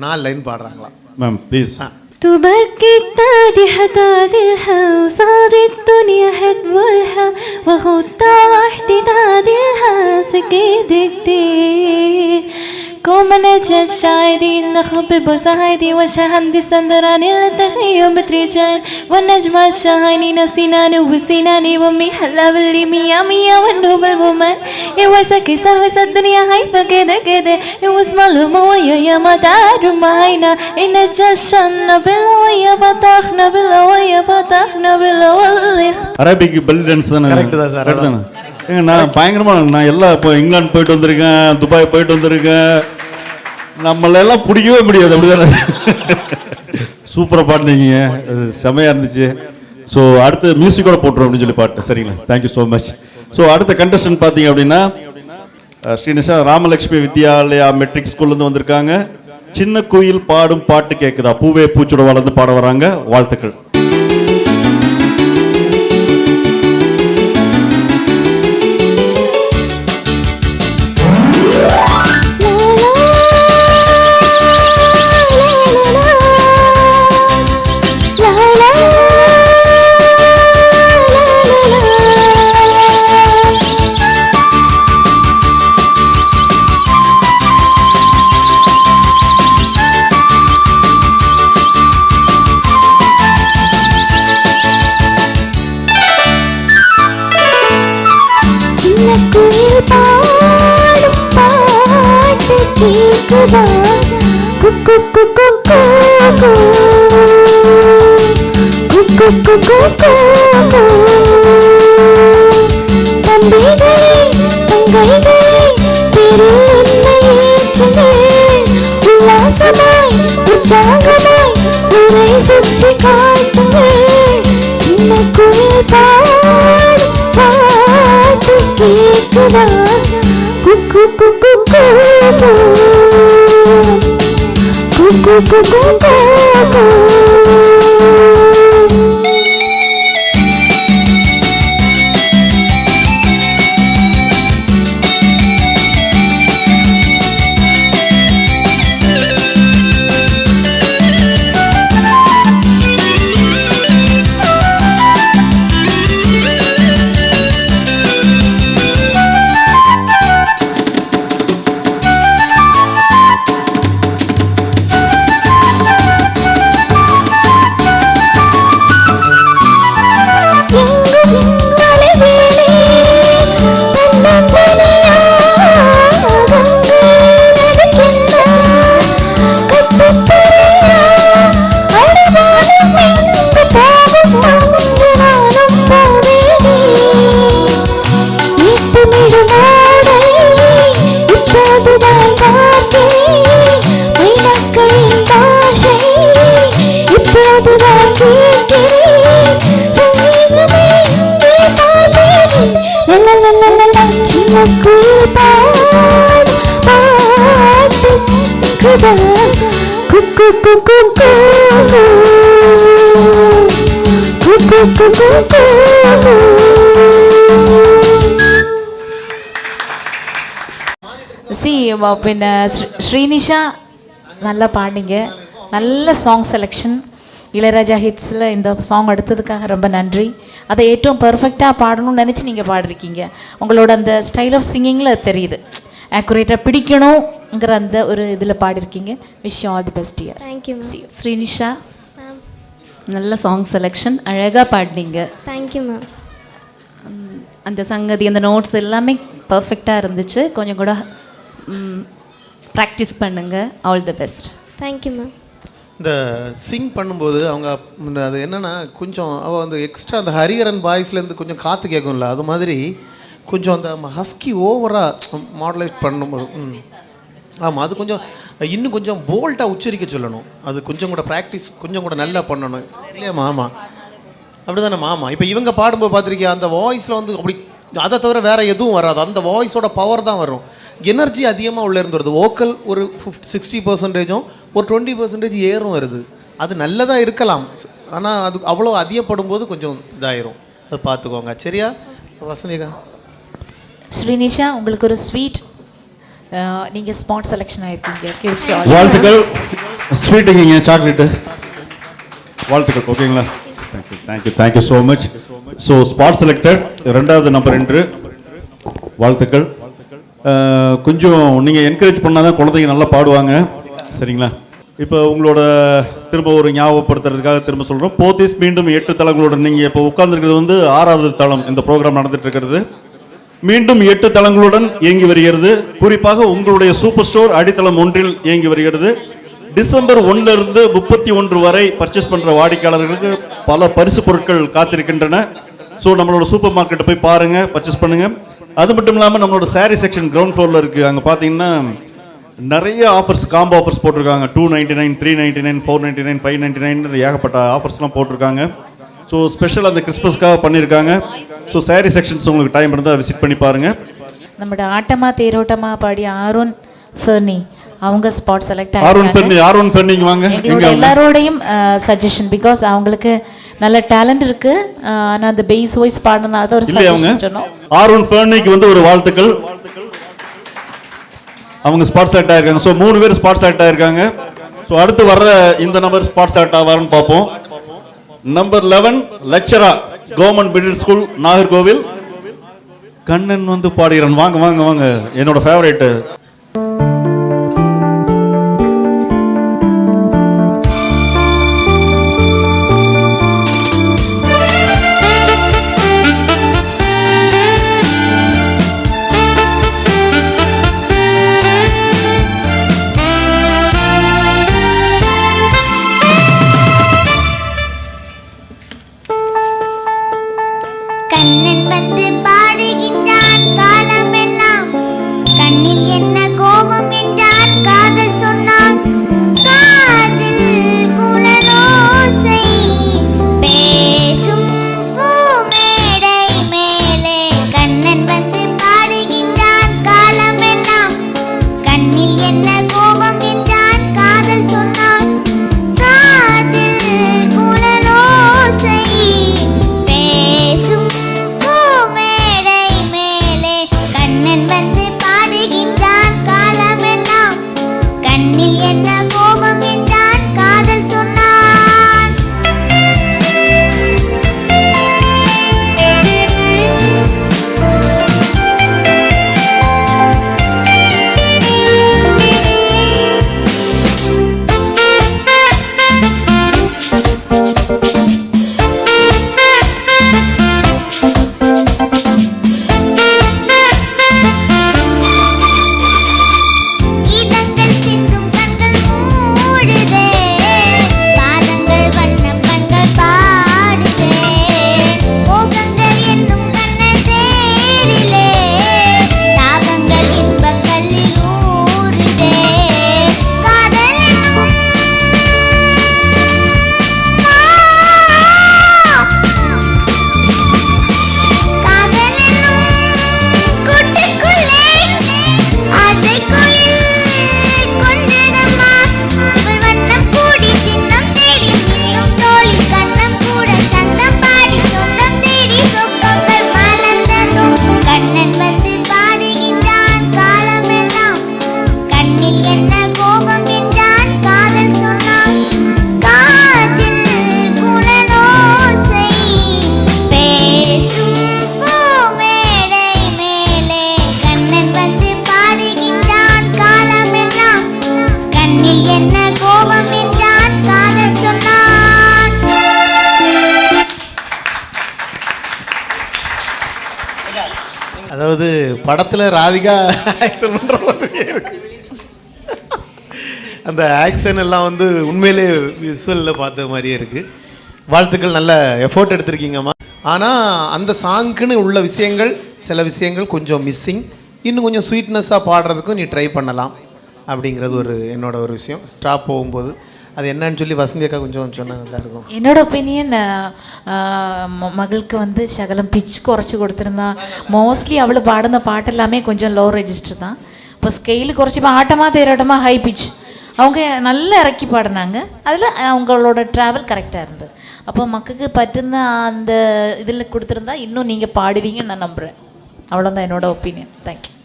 4 line பாடுறாங்களா ma'am? Please. تبركي تادي حتادي الهوا صاد الدنيا حدولها وخدها وحدي تادي الها سكيدك دي كومنا جشايدي نخبب وسعيدي وشهندي سندراني للتخيم بتريجان والنجم الشاهيني نسيناني وسيناني ومي حلا باللي ميا ميا والنوب الومان يوسكي سهوس الدنيا هايفة كده كده يوسمع المويا يا مدار معينا إن جشنا بالويا بطاخنا بالويا بطاخنا بالويا Arabic bell dance தானே? கரெக்ட் தான் சார். நான் பயங்கரமா, நான் எல்லாம் இப்போ இங்கிலாந்து போயிட்டு வந்திருக்கேன், துபாய் போயிட்டு வந்திருக்கேன். நம்மளெல்லாம் பிடிக்கவே முடியாது, அப்படிதானே? சூப்பராக பாடினீங்க, செமையாக இருந்துச்சு. ஸோ அடுத்து மியூசிக்கோட போட்டுரும் அப்படின்னு சொல்லி பாட்டு. சரிங்களா, தேங்க்யூ ஸோ மச். ஸோ அடுத்த கண்டஸ்டன்ட் பார்த்தீங்க அப்படின்னா ஸ்ரீனிஷா ராமலட்சுமி வித்யாலயா மெட்ரிக் ஸ்கூல்லேருந்து வந்திருக்காங்க. சின்ன குயில் பாடும் பாட்டு கேட்குதா, பூவே பூச்சுட வளர்ந்து பாட வராங்க. வாழ்த்துக்கள். கேக்குதா குக்கு குக்கு குக்கு குக்கு குக்கு குக்கு தம்பிகளே தங்கைகளே தெரு என்னை ஏற்றுங்க உல்லாசமாய் உற்சாகமாய் ஊரை சுற்றி காட்டுங்க சின்ன குயில் பாடு பாட்டு கேக்குதா குக்கு குக்கு குக்கு குக்கு குக்கு குக்கு குக்கு குக்கு குக்கு குக்கு குக்கு പിന്നെ ശ്രീനിഷ நல்லா பாடிங்க, நல்ல சாங் செலெக்ஷன். இளையராஜா ஹிட்ஸில் இந்த சாங் எடுத்ததுக்காக ரொம்ப நன்றி. அதை ഏറ്റവും பெர்ஃபெக்டாக பாடணும்னு நினச்சி நீங்கள் பாடிருக்கீங்க. உங்களோட அந்த ஸ்டைல் ஆஃப் சிங்கிங்கில் அது தெரியுது. ஆக்குரேட்டாக பிடிக்கணுங்கிற அந்த ஒரு இதில் பாடிருக்கீங்க. Wish you all the best year. Thank you ma'am. Srinisha, நல்ல சாங் செலெக்ஷன், அழகாக பாடினீங்க. Thank you ma'am. அந்த சங்கதி, அந்த நோட்ஸ் எல்லாமே பர்ஃபெக்டாக இருந்துச்சு. கொஞ்சம் கூட ப்ராக்டிஸ் பண்ணுங்க. All the best. Thank you ma'am. இந்த சிங் பண்ணும்போது அவங்க அது என்னென்னா கொஞ்சம் அவள் வந்து எக்ஸ்ட்ரா அந்த ஹரிஹரன் வாய்ஸ்லேருந்து கொஞ்சம் காற்று கேட்கும்ல, அது மாதிரி கொஞ்சம் அந்த ஹஸ்கி ஓவராக மாடுலேட் பண்ணும்போது ஆமாம், அது கொஞ்சம் இன்னும் கொஞ்சம் போல்ட்டாக உச்சரிக்க சொல்லணும். அது கொஞ்சம் கூட ப்ராக்டிஸ் கொஞ்சம் கூட நல்லா பண்ணணும் இல்லையா மாமா? அப்படி தானே மாமா? இப்போ இவங்க பாடும்போது பார்த்துருக்கியா, அந்த வாய்ஸில் வந்து அப்படி அதை தவிர வேறு எதுவும் வராது. அந்த வாய்ஸோட பவர் தான் வரும். எனர்ஜி அதிகமாக உள்ளே இருந்து வருது. வோக்கல் ஒரு 60% ஒரு 20% ஏறும் வருது. அது நல்லதாக இருக்கலாம், ஆனால் அது அவ்வளோ அதிகப்படும் போது கொஞ்சம் இதாயிரும். அது பார்த்துக்கோங்க சரியா? வசந்திகா. ஸ்ரீனிஷா, உங்களுக்கு ஒரு ஸ்வீட், நீங்கள் ஸ்பாட் செலெக்ஷன் ஆகிருக்கீங்க. வாழ்த்துக்கள். ஸ்வீட்டுங்க சாக்லேட்டு. வாழ்த்துக்கள். ஓகேங்களா? Thank you so much. So spot selected 2வது நம்பர் 2. வாழ்த்துக்கள். கொஞ்சம் நீங்கள் என்கரேஜ் பண்ணால் தான் குழந்தைங்க நல்லா பாடுவாங்க. சரிங்களா? இப்போ உங்களோட திரும்ப ஒரு ஞாபகப்படுத்துறதுக்காக திரும்ப சொல்கிறோம். போத்தீஸ் மீண்டும் 8 தளங்களுடன் நீங்கள் இப்போ உட்கார்ந்துருக்கிறது வந்து 6வது தளம். இந்த ப்ரோக்ராம் நடந்துட்டு இருக்கிறது மீண்டும் 8 தளங்களுடன் இயங்கி வருகிறது. குறிப்பாக உங்களுடைய சூப்பர் ஸ்டோர் அடித்தளம் 1இல் இயங்கி வருகிறது. டிசம்பர் 1 31 வரை பர்ச்சேஸ் பண்ணுற வாடிக்கையாளர்களுக்கு பல பரிசு பொருட்கள் காத்திருக்கின்றன. ஸோ நம்மளோட சூப்பர் மார்க்கெட்டை போய் பாருங்கள், பர்ச்சேஸ் பண்ணுங்கள். அது மட்டும் இல்லாமல் நம்மளோட சாரீ செக்ஷன் கிரவுண்ட் ஃப்ளோரில் இருக்குது. அங்கே பார்த்தீங்கன்னா நிறைய ஆஃபர்ஸ், காம்போ ஆஃபர்ஸ் போட்டிருக்காங்க. 299, 399, 499, 599 ஏகப்பட்ட ஆஃபர்ஸ்லாம் போட்டிருக்காங்க. ஸோ ஸ்பெஷல் அந்த கிறிஸ்மஸ்க்காக பண்ணியிருக்காங்க. ஸோ சாரீ செக்ஷன்ஸ் உங்களுக்கு டைம் இருந்தால் விசிட் பண்ணி பாருங்கள். நம்மளோட ஆட்டமா தேரோட்டமா பாடி ஆரோன் ஃபெர்னி அவங்க ஸ்பாட் செலக்ட் ஆரோன் ஃபெர்னி வாங்க. எங்களோட எல்லாரோடையும் சஜஷன், பிகாஸ் அவங்களுக்கு நல்ல டேலண்ட் இருக்கு. ஆனால் அந்த பேஸ் வாய்ஸ் பாடினால தான் ஒரு சஜஷன் சொன்னோம். ஆரோன் ஃபெர்னிக்கு வந்து ஒரு வாழ்த்துக்கள். அவங்க ஸ்பாட் செலக்ட் ஆயிருக்காங்க. ஸோ 3 பேர் ஸ்பாட் செலக்ட் ஆயிருக்காங்க. ஸோ அடுத்து வர்ற இந்த நம்பர் ஸ்பாட் செலக்ட் ஆவாருன்னு பார்ப்போம். Number 11 Lekshara, government middle school, Nagercoil. Kannan வந்து பாடுகிறான். வாங்க வாங்க வாங்க, என்னோட ஃபேவரேட். அதாவது படத்தில் ராதிகா ஆக்ஷன் பண்ணுற மாதிரியே இருக்கு. அந்த ஆக்ஷன் எல்லாம் வந்து உண்மையிலே விசுவலில் பார்த்த மாதிரியே இருக்குது. வாழ்த்துக்கள், நல்ல எஃபோர்ட் எடுத்திருக்கீங்கம்மா. ஆனால் அந்த சாங்குன்னு உள்ள விஷயங்கள், சில விஷயங்கள் கொஞ்சம் மிஸ்ஸிங். இன்னும் கொஞ்சம் ஸ்வீட்னஸாக பாடுறதுக்கும் நீ ட்ரை பண்ணலாம் அப்படிங்கிறது என்னோட ஒரு விஷயம். ஸ்டாப் போகும்போது அது என்னன்னு சொல்லி வசந்தி அக்கா கொஞ்சம் சொன்னால் நல்லாயிருக்கும். என்னோட ஒப்பீனியன், மகளுக்கு வந்து சகலம் பிச் குறைச்சி கொடுத்துருந்தா. மோஸ்ட்லி அவள் பாடுன பாட்டு எல்லாமே கொஞ்சம் லோ ரெஜிஸ்டர் தான். இப்போ ஸ்கெயிலு குறைச்சி ஆட்டமாக தேரோட்டமாக ஹை பிச் அவங்க நல்லா இறக்கி பாடினாங்க. அதில் அவங்களோட ட்ராவல் கரெக்டாக இருந்தது. அப்போ மக்களுக்கு பറ്റുന്ന அந்த இதில் கொடுத்துருந்தா இன்னும் நீங்கள் பாடுவீங்கன்னு நான் நம்புகிறேன். அவ்வளோதான் என்னோட ஒப்பீனியன். தேங்க்யூ.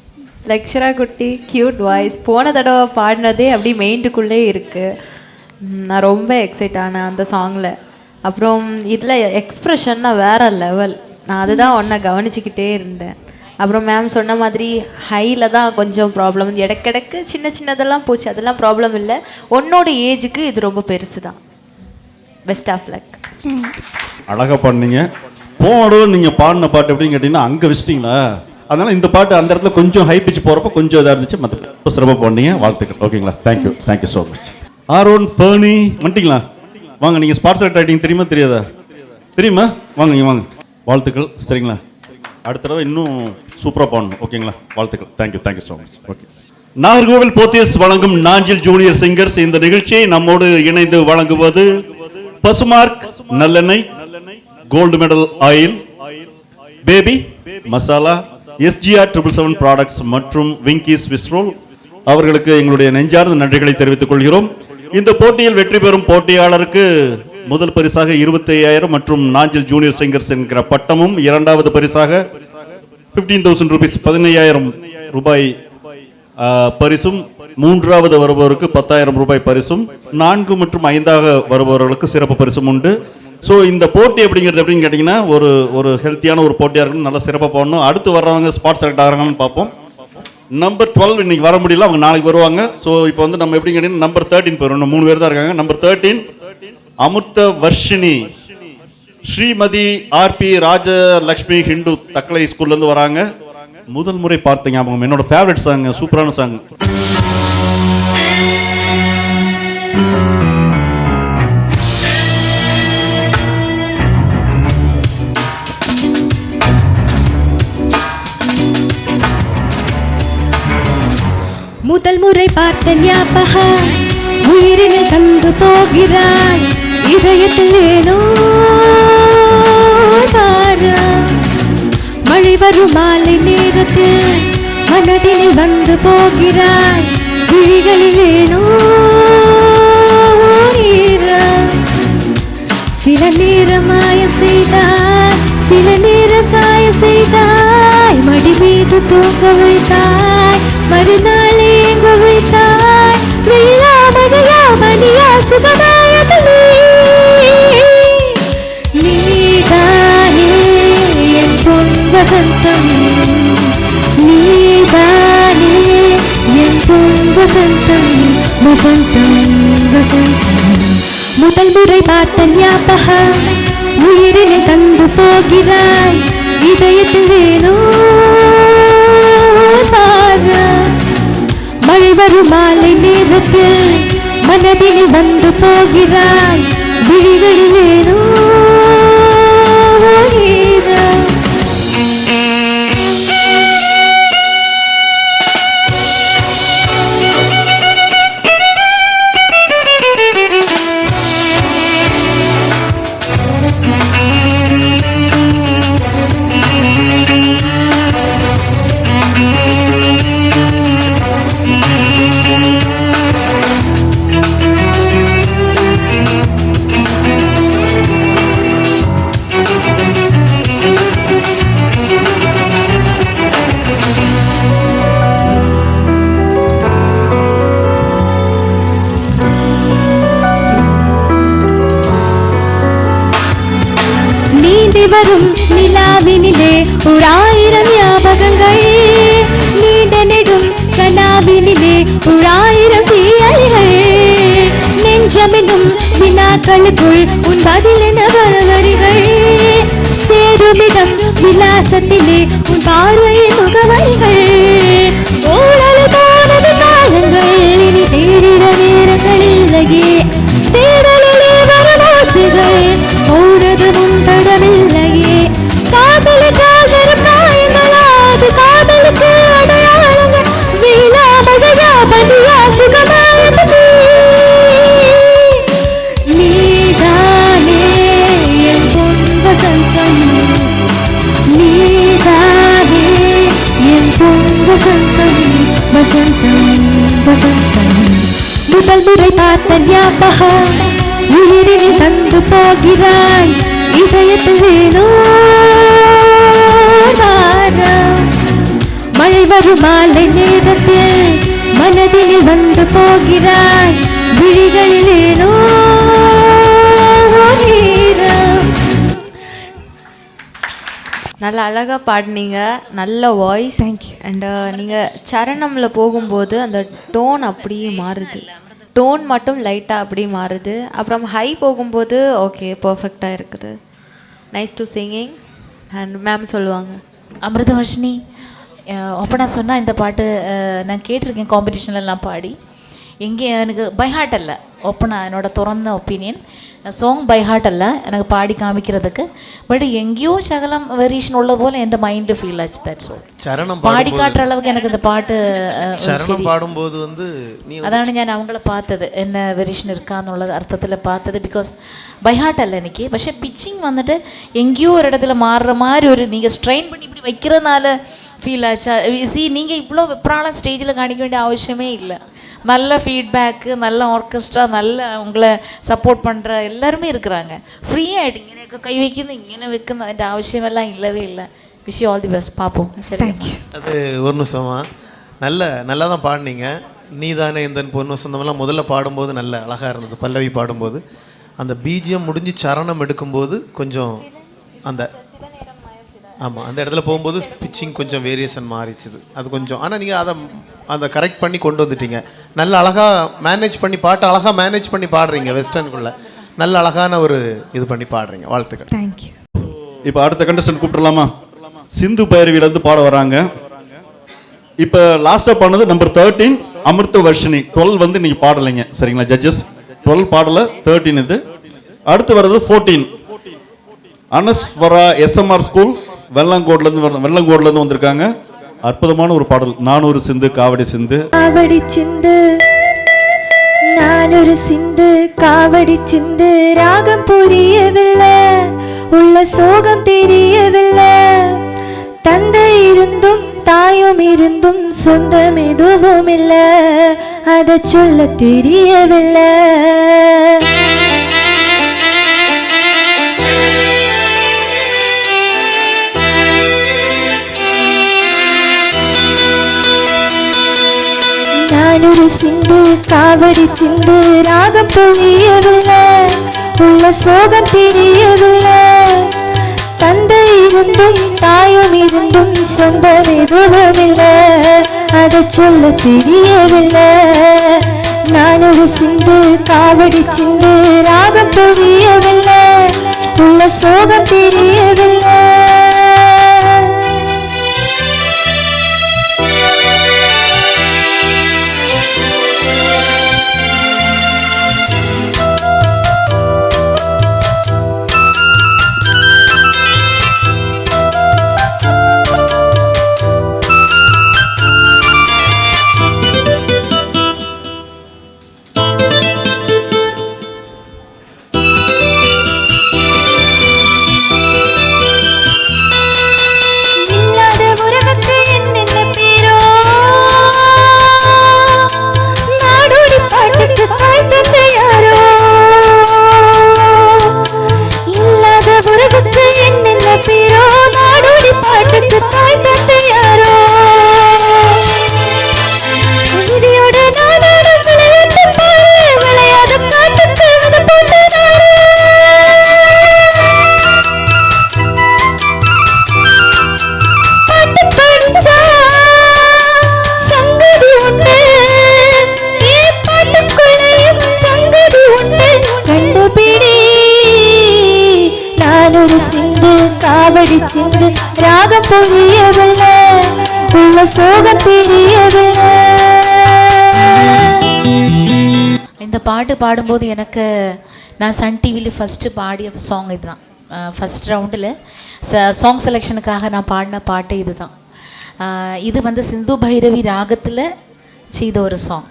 லக்ஷரா குட்டி க்யூட் வாய்ஸ். போன தடவை பாடினதே அப்படி மெயின்ட்டுக்குள்ளே இருக்குது. நான் ரொம்ப எக்ஸைட் ஆனேன் அந்த சாங்கில். அப்புறம் இதில் எக்ஸ்ப்ரெஷன்னா வேறு லெவல். நான் அதுதான் ஒன்றை கவனிச்சிக்கிட்டே இருந்தேன். அப்புறம் மேம் சொன்ன மாதிரி ஹையில் தான் கொஞ்சம் ப்ராப்ளம். இடக்கிடக்கு சின்ன சின்னதெல்லாம் போச்சு, அதெல்லாம் ப்ராப்ளம் இல்லை. உன்னோட ஏஜுக்கு இது ரொம்ப பெருசு தான். Best of luck. அழகாக பாடினீங்க. போனோட நீங்கள் பாடின பாட்டு எப்படின்னு கேட்டிங்கன்னா அங்கே வச்சிட்டிங்களா, அதனால் இந்த பாட்டு அந்த இடத்துல கொஞ்சம் ஹை பிச் போகிறப்ப கொஞ்சம் இதாக இருந்துச்சு. மற்ற சிறப்பாக பாடினீங்க. வாழ்த்துக்கள். ஓகேங்களா? Thank you. Thank you so much. Aaron Fernie வந்துட்டிங்களா? வாங்க. நீங்கள் ஸ்பாட்ஸ் ரைட்டிங் தெரியுமா தெரியாதா? தெரியுமா? வாங்க இங்கே வாங்க. வாழ்த்துக்கள். சரிங்களா? அடுத்த தடவை இன்னும் சூப்பராக பாடணும். ஓகேங்களா? வாழ்த்துக்கள். Thank you. Thank you so much. Okay. Nagercoil Pothys வழங்கும் நாஞ்சில் ஜூனியர் சிங்கர்ஸ். இந்த நிகழ்ச்சியை நம்மோடு இணைந்து வழங்குவது பசுமார்க் நல்லெண்ணெய், gold medal oil, baby masala, SGR 777 products மற்றும் விங்கிஸ் விஸ்ரோல் அவர்களுக்கு எங்களுடைய நெஞ்சார்ந்த நன்றிகளை தெரிவித்துக் கொள்கிறோம். இந்த போட்டியில் வெற்றி பெறும் போட்டியாளருக்கு முதல் பரிசாக 25,000 மற்றும் நாஞ்சில் ஜூனியர் சிங்கர்ஸ் என்கிற பட்டமும், இரண்டாவது பரிசாக 15,000 ரூபீஸ் 15,000 ரூபாய் பரிசும், மூன்றாவது வருபவருக்கு 10,000 ரூபாய் பரிசும், 4 மற்றும் 5ஆக வருபவர்களுக்கு சிறப்பு பரிசும் உண்டு. ஸோ இந்த போட்டி அப்படிங்கிறது எப்படின்னு கேட்டிங்கன்னா ஒரு ஹெல்த்தியான ஒரு போட்டியாக இருக்கணும். நல்லா சிறப்பாக போடணும். அடுத்து வர்றவங்க ஸ்பாட் செலக்ட் ஆகிறாங்கன்னு பார்ப்போம். நம்பர் 12 இன்னைக்கு வர முடியல, அவங்க நாளைக்கு வருவாங்க. ஸோ இப்போ வந்து நம்ம எப்படி கேட்டீங்கன்னா நம்பர் 13 போயிடும். 3 பேர் தான் இருக்காங்க. நம்பர் 13 அமிர்த வர்ஷினி, ஸ்ரீமதி RP ராஜலக்ஷ்மி ஹிந்து தக்கலை ஸ்கூல்லேருந்து வராங்க. முதல் முறை பார்த்தீங்க அவங்க என்னோட ஃபேவரட் சாங், சூப்பரான சாங். முதல் முறை பார்த்த ஞாபகம் உயிரினில் தந்து போகிறாய். இதயத்தில் ஏனோ மழை வரும் மாலை நேரத்தில் மனதில் வந்து போகிறாய். விழிகளில் ஏனோ சில நேரம் மாயம் செய்தாய், சில நேரம் காயம் செய்தாய். மடி மீது தூங்க வைத்தாய், மறுநாள் எங்க வைத்தாய். வெள்ளாமணியா சுகமாயது நீதானே என் பொன் வசந்தம், நீதானே என் பொன் வசந்தம், வசந்தம் வசந்தம். முதல் முறை பார்த்த ஞாபகம் உயிரினை தந்து போகிறாய். இதயத்தில் ஏனோ மழை வரும் மாலை நேரத்தில் மனதில் வந்து போகிறாய். விழிகளில் ஏனோ வரும் நிலாவினிலே ஓராயிரம் ஞாபகங்கள், நீண்ட நெடும் கனாவினிலே ஓராயிரம் தீயலைகள். நெஞ்சமெனும் வினாக்களுக்குள் உன் பதில் என வரவரிகள். சேரு ஒருமிடம் விலாசத்திலே உன் பார்வையின் முகவரிகள் ஓடல் போனது காலங்கள் இனி தேடிட நேரங்கள் இல்லையே தேடலிலே வரும் ஆசைகள் போனது முன் தடவில்லையே காதலுக்காக வரும் காயங்களாது காதலுக்கு அடையாளங்கள் வீணா மழையா பனியா சுகமானது நீதானே என் பொன் வசந்தம் நீதானே என் பொன் வசந்தம் வசந்தம் வசந்தம் முதல் முறை பார்த்த ஞாபகம் உயிரினில் தந்து போகிறாய் இதயத்தில் வேணோ மழை வரும் மாலை நேரத்தில் மனதில் வந்து போகிறாய் விழிகளில் ஏனோ நல்லா அழகாக பாடினீங்க, நல்ல வாய்ஸ். தேங்க்யூ. அண்ட் நீங்கள் சரணமில் போகும்போது அந்த டோன் அப்படியே மாறுது, டோன் மட்டும் லைட்டாக அப்படியே மாறுது. அப்புறம் ஹை போகும்போது ஓகே பர்ஃபெக்டாக இருக்குது. Nice to singing. And ma'am சொல்லுவாங்க. அமிர்தவர்ஷினி ஓப்பனாக சொன்னால் இந்த பாட்டு நான் கேட்டிருக்கேன் காம்படிஷன்லாம் பாடி. எங்கே எனக்கு பை ஹார்ட் அல்ல, ஓப்பனாக என்னோட திறந்த ஒப்பீனியன், சாங் பை ஹார்ட் அல்ல எனக்கு பாடி காமிக்கிறதுக்கு. பட் எங்கேயோ சகலம் வேரியேஷன் உள்ள போல் என் மைண்டில் ஃபீல் ஆச்சு. That's all. சரணம் பாடி காட்டுற அளவுக்கு எனக்கு இந்த பாட்டு சரணம் பாடும்போது வந்து அതാണ് ഞാൻ അവങ്ങളെ பார்த்தது என்ன വേരിയേഷൻ இருக்காന്നുള്ളത് அர்த்தத்தில் பார்த்தது. பிகாஸ் பை ஹார்ட் அல்ல எனக்கு, പക്ഷേ பிச்சிங் வந்துட்டு எங்கேயோ ஒரு இடத்துல மாறுற மாதிரி ஒரு நீங்கள் ஸ்ட்ரெயின் பண்ணி இப்படி வைக்கிறதுனால ஃபீல் ஆச்சா. நீங்கள் இவ்வளோ வெப்ராலாம் ஸ்டேஜில் காணிக்க வேண்டிய அவசியமே இல்லை. நல்ல ஃபீட்பேக்கு, நல்ல ஆர்கெஸ்ட்ரா, நல்ல உங்களை சப்போர்ட் பண்ணுற எல்லாருமே இருக்கிறாங்க. ஃப்ரீயாகிட்டு இங்கே கை வைக்கிறது இங்கே வைக்கணும் அந்த அவசியமெல்லாம் இல்லவே இல்லை. Wish you all the best. பார்ப்போம். சரி, தேங்க்யூ. அது ஒரு நிமிஷமா நல்லா தான் பாடினீங்க. நீதானே இந்த பொண்ணு சொந்தமெல்லாம் முதல்ல பாடும்போது நல்ல அழகாக இருந்தது. பல்லவி பாடும்போது அந்த பிஜிஎம் முடிஞ்சு சரணம் எடுக்கும்போது கொஞ்சம் அந்த ஆமாம் அந்த இடத்துல போகும்போது பிச்சிங் கொஞ்சம் வேரியேஷன் மாறிச்சுது. அது கொஞ்சம் ஆனால் நீங்கள் அதை கரெக்ட் பண்ணி கொண்டு வந்துட்டீங்க. நல்ல அழகாக மேனேஜ் பண்ணி பாட்டு அழகாக மேனேஜ் பண்ணி பாடுறீங்க. வெஸ்டர்னுக்குள்ளே நல்ல அழகான ஒரு இது பண்ணி பாடுறீங்க. வாழ்த்துக்கள். தேங்க்யூ. இப்போ அடுத்த கண்டஸ்டன்ட் கூப்பிட்டுலாமா? சிந்து பைரவிலேருந்து பாட வராங்க. இப்போ லாஸ்ட்டாக பாடினது நம்பர் 13 அமிர்தவர்ஷினி. 12 வந்து நீங்கள் பாடலைங்க, சரிங்களா ஜட்ஜஸ்? 12 பாடலை, 13 இது. அடுத்து வர்றது 14 அனஸ்வரா எஸ்எம்ஆர் ஸ்கூல் வெள்ளங்கோட்லேருந்து வந்திருக்காங்க. அற்புதமான ஒரு பாடல், நானூறு சிந்து காவடி சிந்து. காவடி சிந்து நானொரு சிந்து காவடி சிந்து ராகம் புரியவில்லை, உள்ள சோகம் தெரியவில்லை. தந்தை இருந்தும் தாயும் இருந்தும் சொந்தம் எதுவும் இல்லை, அதை சொல்ல தெரியவில்லை. நானொரு சிந்து காவடி சிந்து ராகம் புரியவில்லை, உள்ள சோகம் தெரியவில்லை. தந்தை இருந்தும் தாயும் இருந்தும் சொந்தம் எதுவும் இல்லை, அதை சொல்ல தெரியவில்லை. நானொரு சிந்து காவடி சிந்து ராகம் புரியவில்லை, உள்ள சோகம் தெரியவில்லை. சிந்து ராகம் புரியவில்லை உள்ள சோகம் தெரியவில்லை. இந்த பாட்டு பாடும்போது எனக்கு நான் சன் டிவியில் ஃபஸ்ட்டு பாடிய சாங் இதுதான். ஃபஸ்ட் ரவுண்டில் சாங் செலெக்ஷனுக்காக நான் பாடின பாட்டு இதுதான். இது வந்து சிந்து பைரவி ராகத்தில் செய்த ஒரு சாங்.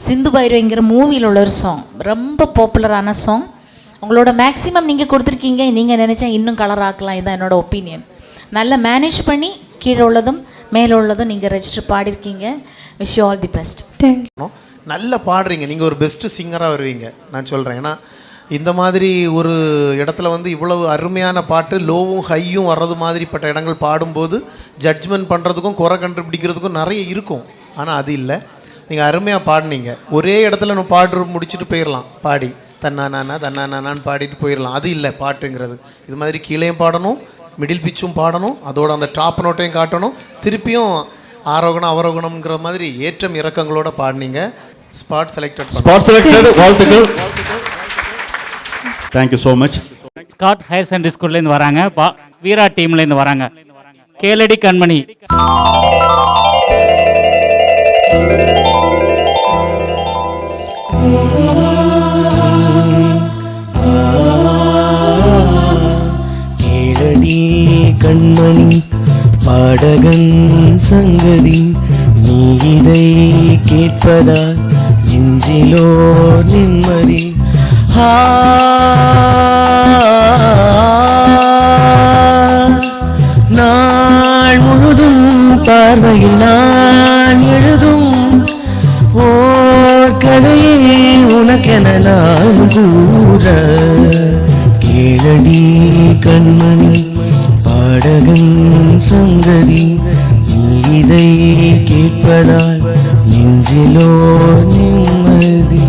சிந்து பைரவிங்கிற மூவியில் உள்ள ஒரு சாங், ரொம்ப பாப்புலரான சாங். உங்களோட மேக்ஸிமம் நீங்கள் கொடுத்துருக்கீங்க. நீங்கள் நினச்சா இன்னும் கலர் ஆக்கலாம், இதுதான் என்னோடய ஒப்பீனியன். நல்லா மேனேஜ் பண்ணி கீழே உள்ளதும் மேலே உள்ளதும் நீங்கள் ரெஜிஸ்டர் பாடியிருக்கீங்க. Wish you all the best. Thank you. நல்லா பாடுறீங்க, நீங்கள் ஒரு பெஸ்ட்டு சிங்கராக வருவீங்க நான் சொல்கிறேன். ஏன்னா இந்த மாதிரி ஒரு இடத்துல வந்து இவ்வளவு அருமையான பாட்டு லோவும் ஹையும் வர்றது மாதிரிப்பட்ட இடங்கள் பாடும்போது ஜட்ஜ்மெண்ட் பண்ணுறதுக்கும் குறை கண்டுபிடிக்கிறதுக்கும் நிறைய இருக்கும். ஆனால் அது இல்லை, நீங்கள் அருமையாக பாடினீங்க. ஒரே இடத்துல நம்ம பாடு முடிச்சுட்டு போயிடலாம், பாடி தன்னானான்னு பாடிட்டு போயிடலாம். அது இல்லை பாட்டுங்கிறது. இது மாதிரி கீழேயும் பாடணும், மிடில் பிச்சும் பாடணும், அதோட அந்த டாப் நோட்டையும் காட்டணும், திருப்பியும் ஆரோகணம் அவரோகணம்ங்கிற மாதிரி ஏற்றம் இறக்கங்களோட பாடினீங்க. Spot selected. வாழ்த்துக்கள். Thank you so much. Scott higher secondary ஸ்கூல்லேருந்து வராங்க, வீரா டீம்லேருந்து வராங்க. கேளடி கண்மணி. கேளடி கண்மணி பாடகன் சங்கதி, நீ இதை கேட்பதால் நெஞ்சிலோ நிம்மதி. நாள் முழுதும் பார்வையில் நான் எழுதும் ஓர் கதையை உனக்கென நான் கூற. கேளடி கண்மணி பாடகன் சங்கதி, நீ இதை கேட்பதால் நெஞ்சிலோ நிம்மதி.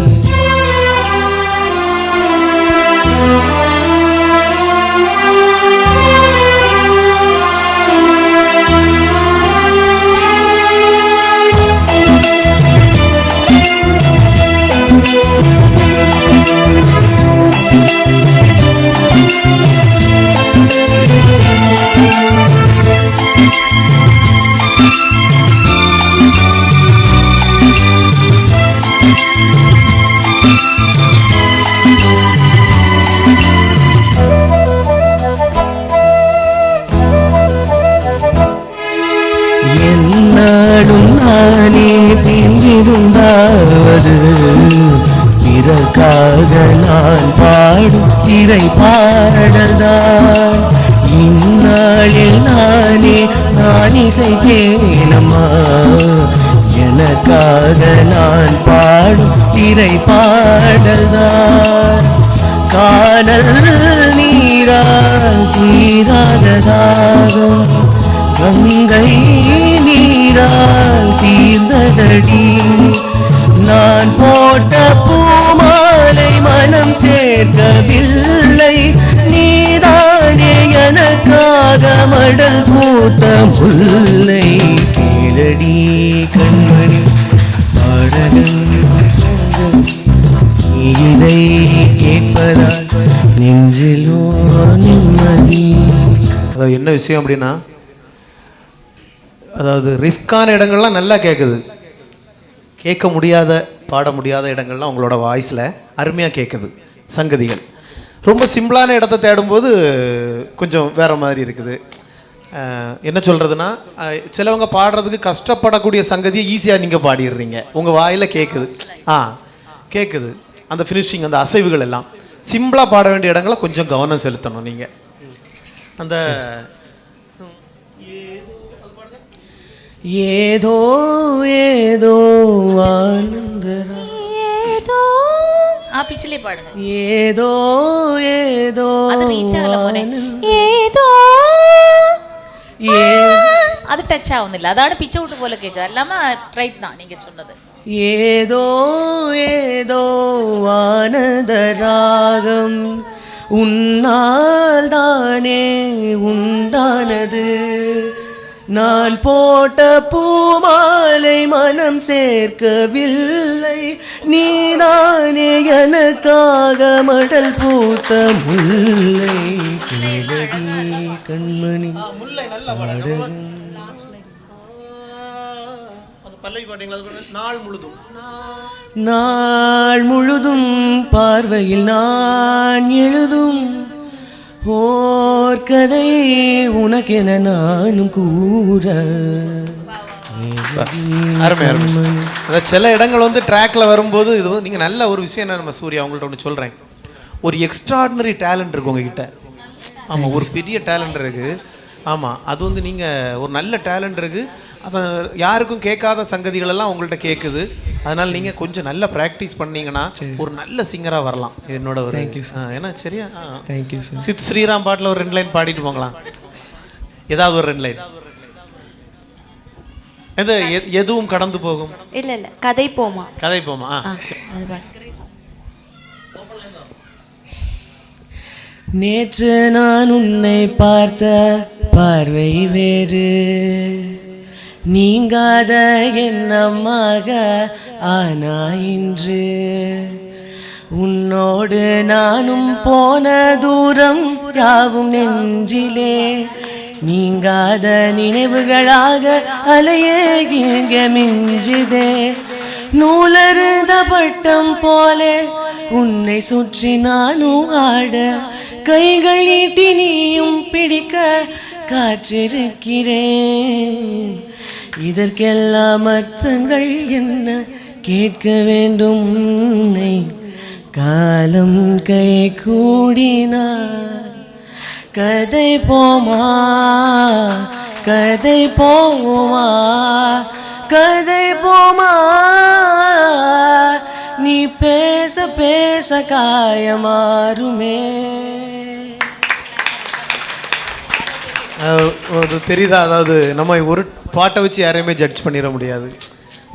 என்னாலும் நானே தீர்ந்திருந்தாவது பிறக்காக நான் பாடும் திரை பாடல்தான். இந்நாளில் நானே நான் இசைத்தேனம்மா, எனக்காக நான் பாடும் திரை பாடல்தான். காணல் நீரால் தீராததாகும் கங்கை நீரால் தீர்ந்ததடி. நான் போட்ட பூமாலை மனம் சேர்க்கவில்லை, நீதானே எனக்காக மடல் பூத்த முல்லை. கேளடி கண்மணி பாடகன் இதை கேட்பதால் நெஞ்சிலோ நிம்மதி. அதாவது என்ன விஷயம் அப்படின்னா, அதாவது ரிஸ்கான இடங்கள்லாம் நல்லா கேட்குது, கேட்க முடியாத பாட முடியாத இடங்கள்லாம் உங்களோட வாய்ஸில் அருமையாக கேட்குது. சங்கதிகள் ரொம்ப சிம்பிளான இடத்த தேடும்போது கொஞ்சம் வேறு மாதிரி இருக்குது. என்ன சொல்கிறதுனா, சிலவங்க பாடுறதுக்கு கஷ்டப்படக்கூடிய சங்கதியை ஈஸியாக நீங்கள் பாடிடுறீங்க, உங்கள் வாயில் கேட்குது. கேட்குது அந்த ஃபினிஷிங், அந்த அசைவுகள் எல்லாம். சிம்பிளாக பாட வேண்டிய இடங்களை கொஞ்சம் கவனம் செலுத்தணும் நீங்கள். அந்த ஏதோ ஏதோ ஆனந்தரா ஏதோ பிச்சிலே பாடுங்க. ஏதோ ஏதோ அது ரீச் ஆகல போனே. ஏதோ அது டச் ஆகுന്നില്ല, அതാണ് பிச்சை விட்டு போல கேட்குது. எல்லாமே ரைட் தான் நீங்கள் சொன்னது. ஏதோ ஏதோ ஆனந்த ராகம் உன்னால் தானே உண்டானது. நான் போட்ட பூமாலை மனம் சேர்க்கவில்லை, நீதானே எனக்காக மடல் பூத்த முல்லை கேளடி கண்மணி பாடகன். பல்லவி பாட்டீங்களா? நாள் முழுதும் நாள் முழுதும் பார்வையில் நான் எழுதும் ஓர் கதையை உனக்கென நானும் கூற. அருமை அருமை. அதாவது சில இடங்கள் வந்து ட்ராக்ல வரும்போது இது வந்து நீங்கள் நல்ல ஒரு விஷயம் என்ன, நம்ம சூர்யா அவங்கள்ட்ட ஒன்று சொல்கிறேன். ஒரு எக்ஸ்ட்ராடினரி டேலண்ட் இருக்கு உங்ககிட்ட. ஆமாம், ஒரு பெரிய டேலண்ட் இருக்குது. ஆமாம், அது வந்து நீங்கள் ஒரு நல்ல டேலண்ட் இருக்குது. அதை யாருக்கும் கேட்காத சங்கதிகள் எல்லாம் உங்கள்கிட்ட கேட்குது. அதனால் நீங்கள் கொஞ்சம் நல்லா ப்ராக்டிஸ் பண்ணீங்கன்னா ஒரு நல்ல சிங்கராக வரலாம். என்னோட ஒரு ஏன்னா சரியா? Thank you sir. சித் ஸ்ரீராம் பாட்டில் ஒரு 2 லைன் பாடிட்டு போங்களாம். ஏதாவது ஒரு 2 லைன். எதுவும் கடந்து போகும். இல்ல இல்ல, கதை போமா. கதை போமா. நேற்று நான் உன்னை பார்த்த பார்வை வேறு, நீங்காத எண்ணமாக ஆனா இன்று. உன்னோடு நானும் போன தூரம் யாவும் நெஞ்சிலே நீங்காத நினைவுகளாக அலையே இங்க மிஞ்சுதே. நூலருந்த பட்டம் போல உன்னை சுற்றி நானும் ஆட, கைகள் நீட்டி நீயும் பிடிக்க காற்றிருக்கிறேன். இதற்கெல்லாம் அர்த்தங்கள் என்ன கேட்க வேண்டும் உன்னை. காலம் கை கூடினார் கதை போமா, கதை போமா, கதை போமா. நீ பேச பேச காயமாறுமே. தெரியுதா? அதாவது நம்ம ஒரு பாட்டை வச்சு யாரையுமே ஜட்ஜ் பண்ணிட முடியாது.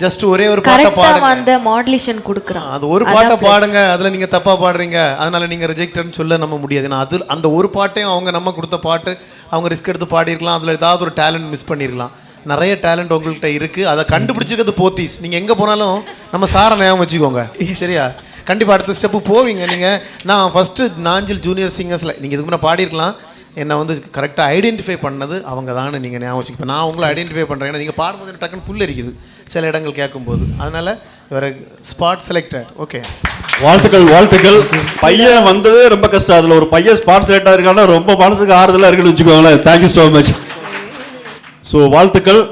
ஜஸ்ட் ஒரே ஒரு பாட்டை பாடுங்க, அந்த மாடுலேஷன் கொடுக்குறான். அது ஒரு பாட்டை பாடுங்க, அதுல நீங்க தப்பா பாடுறீங்க அதனால நீங்க ரிஜெக்ட்னு சொல்ல நம்ம முடியாது. ஏன்னா அது அந்த ஒரு பாட்டையும் அவங்க நம்ம கொடுத்த பாட்டு அவங்க ரிஸ்க் எடுத்து பாடிருக்கலாம். அதுல ஏதாவது ஒரு டேலண்ட் மிஸ் பண்ணிருக்கலாம். நிறைய டேலண்ட் உங்கள்கிட்ட இருக்கு. அதை கண்டுபிடிச்சிருக்கிறது போத்தீஸ். நீங்க எங்க போனாலும் நம்ம சாரை ஞாபகம் வச்சுக்கோங்க, சரியா? கண்டிப்பா அடுத்த ஸ்டெப்பு போவீங்க நீங்க. நான் ஃபர்ஸ்ட் நாஞ்சில் ஜூனியர் சிங்கர்ஸ்ல நீங்க இதுக்கு முன்னாடி பாடிருக்கலாம். என்னை வந்து கரெக்டாக ஐடென்டிஃபை பண்ணது அவங்க தான் நீங்கள் ஞாபகம் வச்சுக்க. இப்போ நான் உங்களை ஐடென்டிஃபை பண்ணுறேன். ஏன்னா நீங்கள் பாடும்போது டக்குன்னு புல் அரிக்குது சில இடங்கள் கேட்கும்போது. அதனால் இவரை ஸ்பாட் செலக்டட். ஓகே, வாழ்த்துக்கள் வாழ்த்துக்கள். பையன் வந்தது ரொம்ப கஷ்டம். அதில் ஒரு பையன் ஸ்பாட் செலக்டாக இருக்காங்கன்னா ரொம்ப மனசுக்கு ஆறுதலாக இருக்குன்னு வச்சுக்கோங்களேன். Thank you so much. ஸோ வாழ்த்துக்கள்,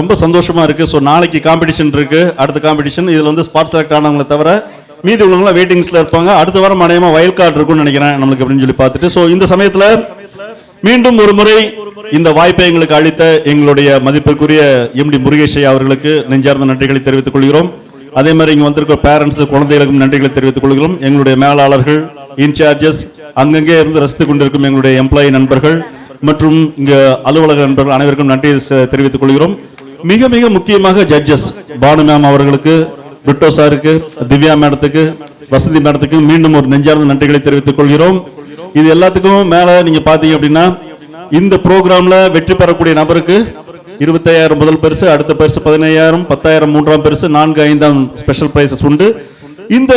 ரொம்ப சந்தோஷமாக இருக்குது. ஸோ நாளைக்கு காம்படிஷன் இருக்குது. அடுத்த காம்படிஷன் இதில் வந்து ஸ்பாட் செலக்ட் ஆனவங்களை தவிர மீதி உள்ளவங்களாம் வெயிட்டிங்ஸில் இருப்பாங்க. அடுத்த வாரம் அநேகமாக வயல் கார்டு இருக்குன்னு நினைக்கிறேன் நம்மளுக்கு அப்படின்னு சொல்லி பார்த்துட்டு. ஸோ இந்த சமயத்தில் மீண்டும் ஒரு முறை இந்த வாய்ப்பை எங்களுக்கு அளித்த எங்களுடைய மதிப்பிற்குரிய எம்டி முருகேஷ் அவர்களுக்கு நெஞ்சார்ந்த நன்றிகளை தெரிவித்துக் கொள்கிறோம். அதே மாதிரி இங்கே வந்திருக்கிற பேரண்ட்ஸ் குழந்தைகளுக்கும் நன்றிகளை தெரிவித்துக் கொள்கிறோம். எங்களுடைய மேலாளர்கள், இன்சார்ஜஸ், அங்கங்கே இருந்து ரசித்துக் கொண்டிருக்கும் எங்களுடைய எம்ப்ளாயி நண்பர்கள் மற்றும் இங்கே அலுவலக நண்பர்கள் அனைவருக்கும் நன்றி தெரிவித்துக் கொள்கிறோம். மிக மிக முக்கியமாக ஜட்ஜஸ் பானு மேம் அவர்களுக்கு, பிரிட்டோ சாருக்கு, திவ்யா மேடத்துக்கு, வசந்தி மேடத்துக்கு மீண்டும் ஒரு நெஞ்சார்ந்த நன்றிகளை தெரிவித்துக் கொள்கிறோம். இது எல்லாத்துக்கும் மேல நீங்க பாத்தீங்க அப்படின்னா இந்த ப்ரோக்ராம்ல வெற்றி பெறக்கூடிய நபருக்கு 25,000 முதல் பரிசு, அடுத்த பரிசு 15,000, 10,000 மூன்றாம் பரிசு, 4, 5ஆம் ஸ்பெஷல் பிரைசஸ் உண்டு. இந்த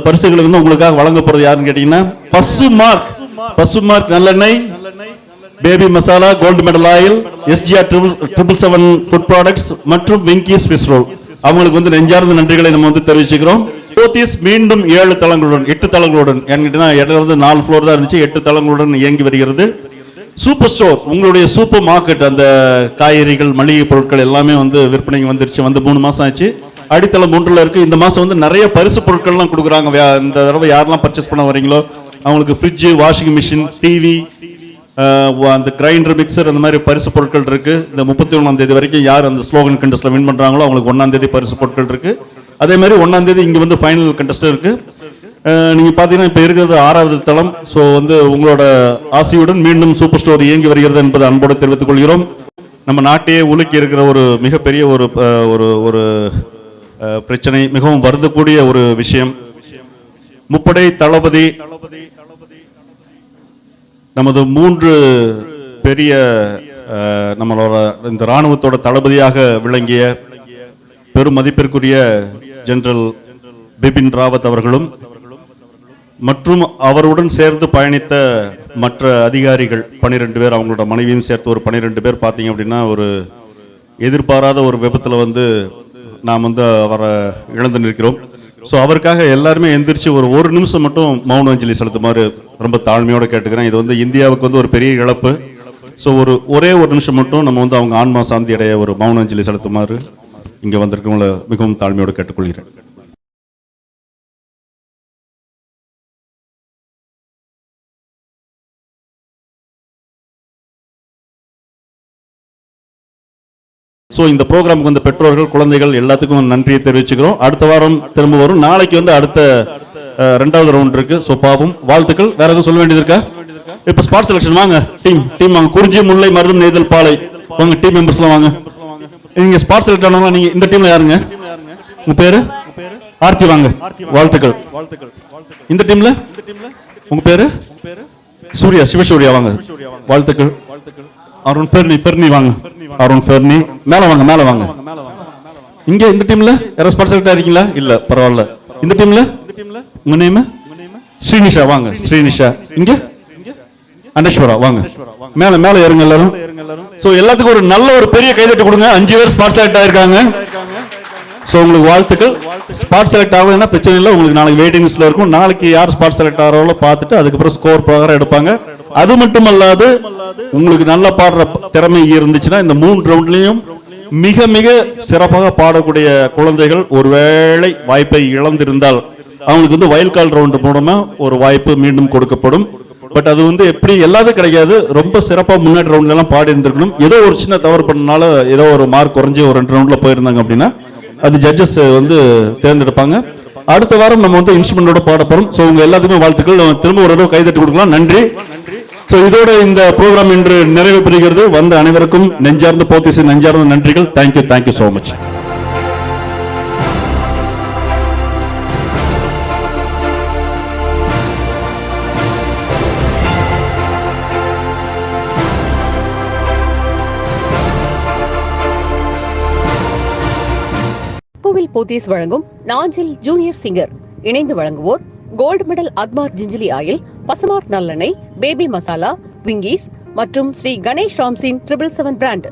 பரிசுகளை வந்து உங்களுக்காக வழங்க போறது யாருன்னு கேட்டீங்கன்னா பசு மார்க் நல்லெண்ணெய், baby masala, gold medal oil, SGR 777 food products மற்றும் விங்கி ஸ்விஸ் ரோல். அவங்களுக்கு வந்து நெஞ்சார்ந்த நன்றிகளை நம்ம வந்து தெரிவிச்சுக்கிறோம். போத்தீஸ் மீண்டும் 7 தளங்களுடன் 8 தளங்களுடன் என்கிட்ட இடம் வந்து 4 ஃப்ளோர் தான் இருந்துச்சு, 8 தளங்களுடன் இயங்கி வருகிறது. சூப்பர் ஸ்டோர், உங்களுடைய சூப்பர் மார்க்கெட், அந்த காய்கறிகள், மளிகை பொருட்கள் எல்லாமே வந்து விற்பனைக்கு வந்துருச்சு. வந்து 3 மாசம் ஆச்சு. அடித்தளம் 3ல இருக்கு. இந்த மாசம் வந்து நிறைய பரிசு பொருட்கள்லாம் கொடுக்குறாங்க. இந்த தடவை யாரெல்லாம் பர்ச்சேஸ் பண்ண வரீங்களோ அவங்களுக்கு ஃப்ரிட்ஜ், வாஷிங் மிஷின், டிவி, அந்த கிரைண்டர், மிக்சர், அந்த மாதிரி பரிசு பொருட்கள் இருக்கு. இந்த 31ஆம் தேதி வரைக்கும் யார் அந்த ஸ்லோகன் கண்டெஸ்ட்ல வின் பண்றாங்களோ அவங்களுக்கு 1ஆம் தேதி பரிசு பொருட்கள் இருக்கு. அதே மாதிரி 1ஆம் தேதி இங்க வந்து ஃபைனல் கண்டெஸ்ட் இருக்கு. நீங்க பாத்தீங்கன்னா இப்ப இருக்கிறது 6வது தளம். ஸோ வந்து உங்களோட ஆசையுடன் மீண்டும் சூப்பர் ஸ்டோர் இயங்கி வருகிறது என்பதை அன்போடு தெரிவித்துக் கொள்கிறோம். நம்ம நாட்டையே உலுக்கி இருக்கிற ஒரு மிகப்பெரிய ஒரு பிரச்சனை, மிகவும் வருந்தக்கூடிய ஒரு விஷயம். முப்படை தளபதி, நமது 3 பெரிய நம்மளோட இந்த ராணுவத்தோட தளபதியாக விளங்கிய பெரும் மதிப்பிற்குரிய ஜெனரல் பிபின் ராவத் அவர்களும் மற்றும் அவருடன் சேர்ந்து பயணித்த மற்ற அதிகாரிகள் 12 பேர், அவங்களோட மனைவியும் சேர்த்து ஒரு 12 பேர் பார்த்தீங்க அப்படின்னா, ஒரு எதிர்பாராத ஒரு விபத்தில் வந்து நாம் வந்து அவரை இழந்து நிற்கிறோம். ஸோ அவருக்காக எல்லாருமே எந்திரிச்சு ஒரு நிமிஷம் மட்டும் மௌன அஞ்சலி செலுத்துமாறு ரொம்ப தாழ்மையோடு கேட்டுக்கிறேன். இது வந்து இந்தியாவுக்கு வந்து ஒரு பெரிய இழப்பு. ஸோ ஒரே ஒரு நிமிஷம் மட்டும் நம்ம வந்து அவங்க ஆன்மா சாந்தி அடைய ஒரு மௌன அஞ்சலி செலுத்துமாறு இங்கே வந்திருக்கவங்களை மிகவும் தாழ்மையோடு கேட்டுக்கொள்கிறேன். ஸோ இந்த ப்ரோக்ராமுக்கு வந்த பெற்றோர்கள், குழந்தைகள் எல்லாத்துக்கும் நன்றியை தெரிவிச்சுக்கிறோம். அடுத்த வாரம் திரும்ப வரும். நாளைக்கு வந்து அடுத்த 2வது ரவுண்ட் இருக்கு. ஸோ பாபம், வாழ்த்துக்கள். வேற எதுவும் சொல்ல வேண்டியது இருக்கா? இப்போ ஸ்பாட் செலக்ஷன் வாங்க. டீம் வாங்க. குறிஞ்சி, முல்லை, மருதம், நெய்தல், பாலை வாங்க. டீம் மெம்பர்ஸ்லாம் வாங்க. நீங்க ஸ்பாட் செலக்ட் ஆனவங்க. நீங்க இந்த டீம்ல யாருங்க? உங்க பேரு? ஆர்த்தி. வாங்க. வாழ்த்துக்கள். இந்த டீம்ல உங்க பேரு? சூர்யா, சிவசூர்யா. வாங்க. வாழ்த்துக்கள். அருண் ஃபெர்னி வாங்க. அருண் ஃபெர்னி மேல வாங்க. இங்க இந்த டீம்ல யாரோ ஸ்பாட் செலக்ட் ஆயிருக்கீங்களா? இல்ல, பரவாயில்ல. இந்த டீம்ல உங்க நேம்? ஸ்ரீனிஷா. வாங்க. ஸ்ரீனிஷா. இங்க அனேஸ்வரா. வாங்க. மேல ஏறுங்க எல்லாரும். சோ எல்லாத்துக்கும் ஒரு நல்ல ஒரு பெரிய கைதட்டு கொடுங்க. 5 பேர் ஸ்பாட் செலக்ட் ஆயிருக்காங்க. சோ உங்களுக்கு வாழ்த்துக்கள். ஸ்பாட் செலக்ட் ஆகலைன்னா பிரச்சனை இல்லை. உங்களுக்கு நாளைக்கு வெயிட்டிங் லிஸ்ட்ல இருக்கும். நாளைக்கு யார் ஸ்பாட் செலக்ட் ஆகிறவங்களோ பார்த்துட்டு அதுக்கப்புறம் ஸ்கோர் பிரகாரம் எடுப்பாங்க. அது மட்டுமல்லாது உங்களுக்கு நல்லா பாடுற திறமை இருந்துச்சுன்னா இந்த 3 ரவுண்ட்லயும் மிக மிக சிறப்பாக பாடக்கூடிய குழந்தைகள் ஒருவேளை வாய்ப்பை இழந்திருந்தால் அவங்களுக்கு வந்து வைல்ட் கார்டு ரவுண்ட் மூலமா ஒரு வாய்ப்பு மீண்டும் கொடுக்கப்படும். பட் அது வந்து எப்படி எல்லாத்துக்கும் கிடைக்காது. ரொம்ப சிறப்பாக முன்னாடி ரவுண்ட்ல எல்லாம் பாடி இருந்திருக்கணும். ஏதோ ஒரு சின்ன தவறு பண்ணனால ஏதோ ஒரு மார்க் குறைஞ்சி ஒரு 2 ரவுண்ட்ல போயிருந்தாங்க அப்படின்னா அது ஜட்ஜஸ் வந்து தேர்ந்தெடுப்பாங்க. அடுத்த வாரம் நம்ம வந்து இன்ஸ்ட்ருமெண்டோட பாட போறோம். ஸோ உங்க எல்லாத்துக்குமே வாழ்த்துக்கள். திரும்ப ஒரு தடவை கைதட்டி கொடுக்கலாம். நன்றி. ஸோ இதோட இந்த ப்ரோக்ராம் இன்று நிறைவு பெறுகிறது. வந்த அனைவருக்கும் நெஞ்சார்ந்த போத்தீஸ் நெஞ்சார்ந்த நன்றிகள். Thank you so much. போத்தீஸ் வழங்கும் நாஞ்சில் ஜூனியர் சிங்கர் இணைந்து வழங்குவோர் gold medal Agmark gingelly oil, Pasumark நல்லெண்ணெய், பேபி மசாலா, விங்கீஸ் மற்றும் ஸ்ரீ கணேஷ் ராம்சின் 777 பிராண்ட்.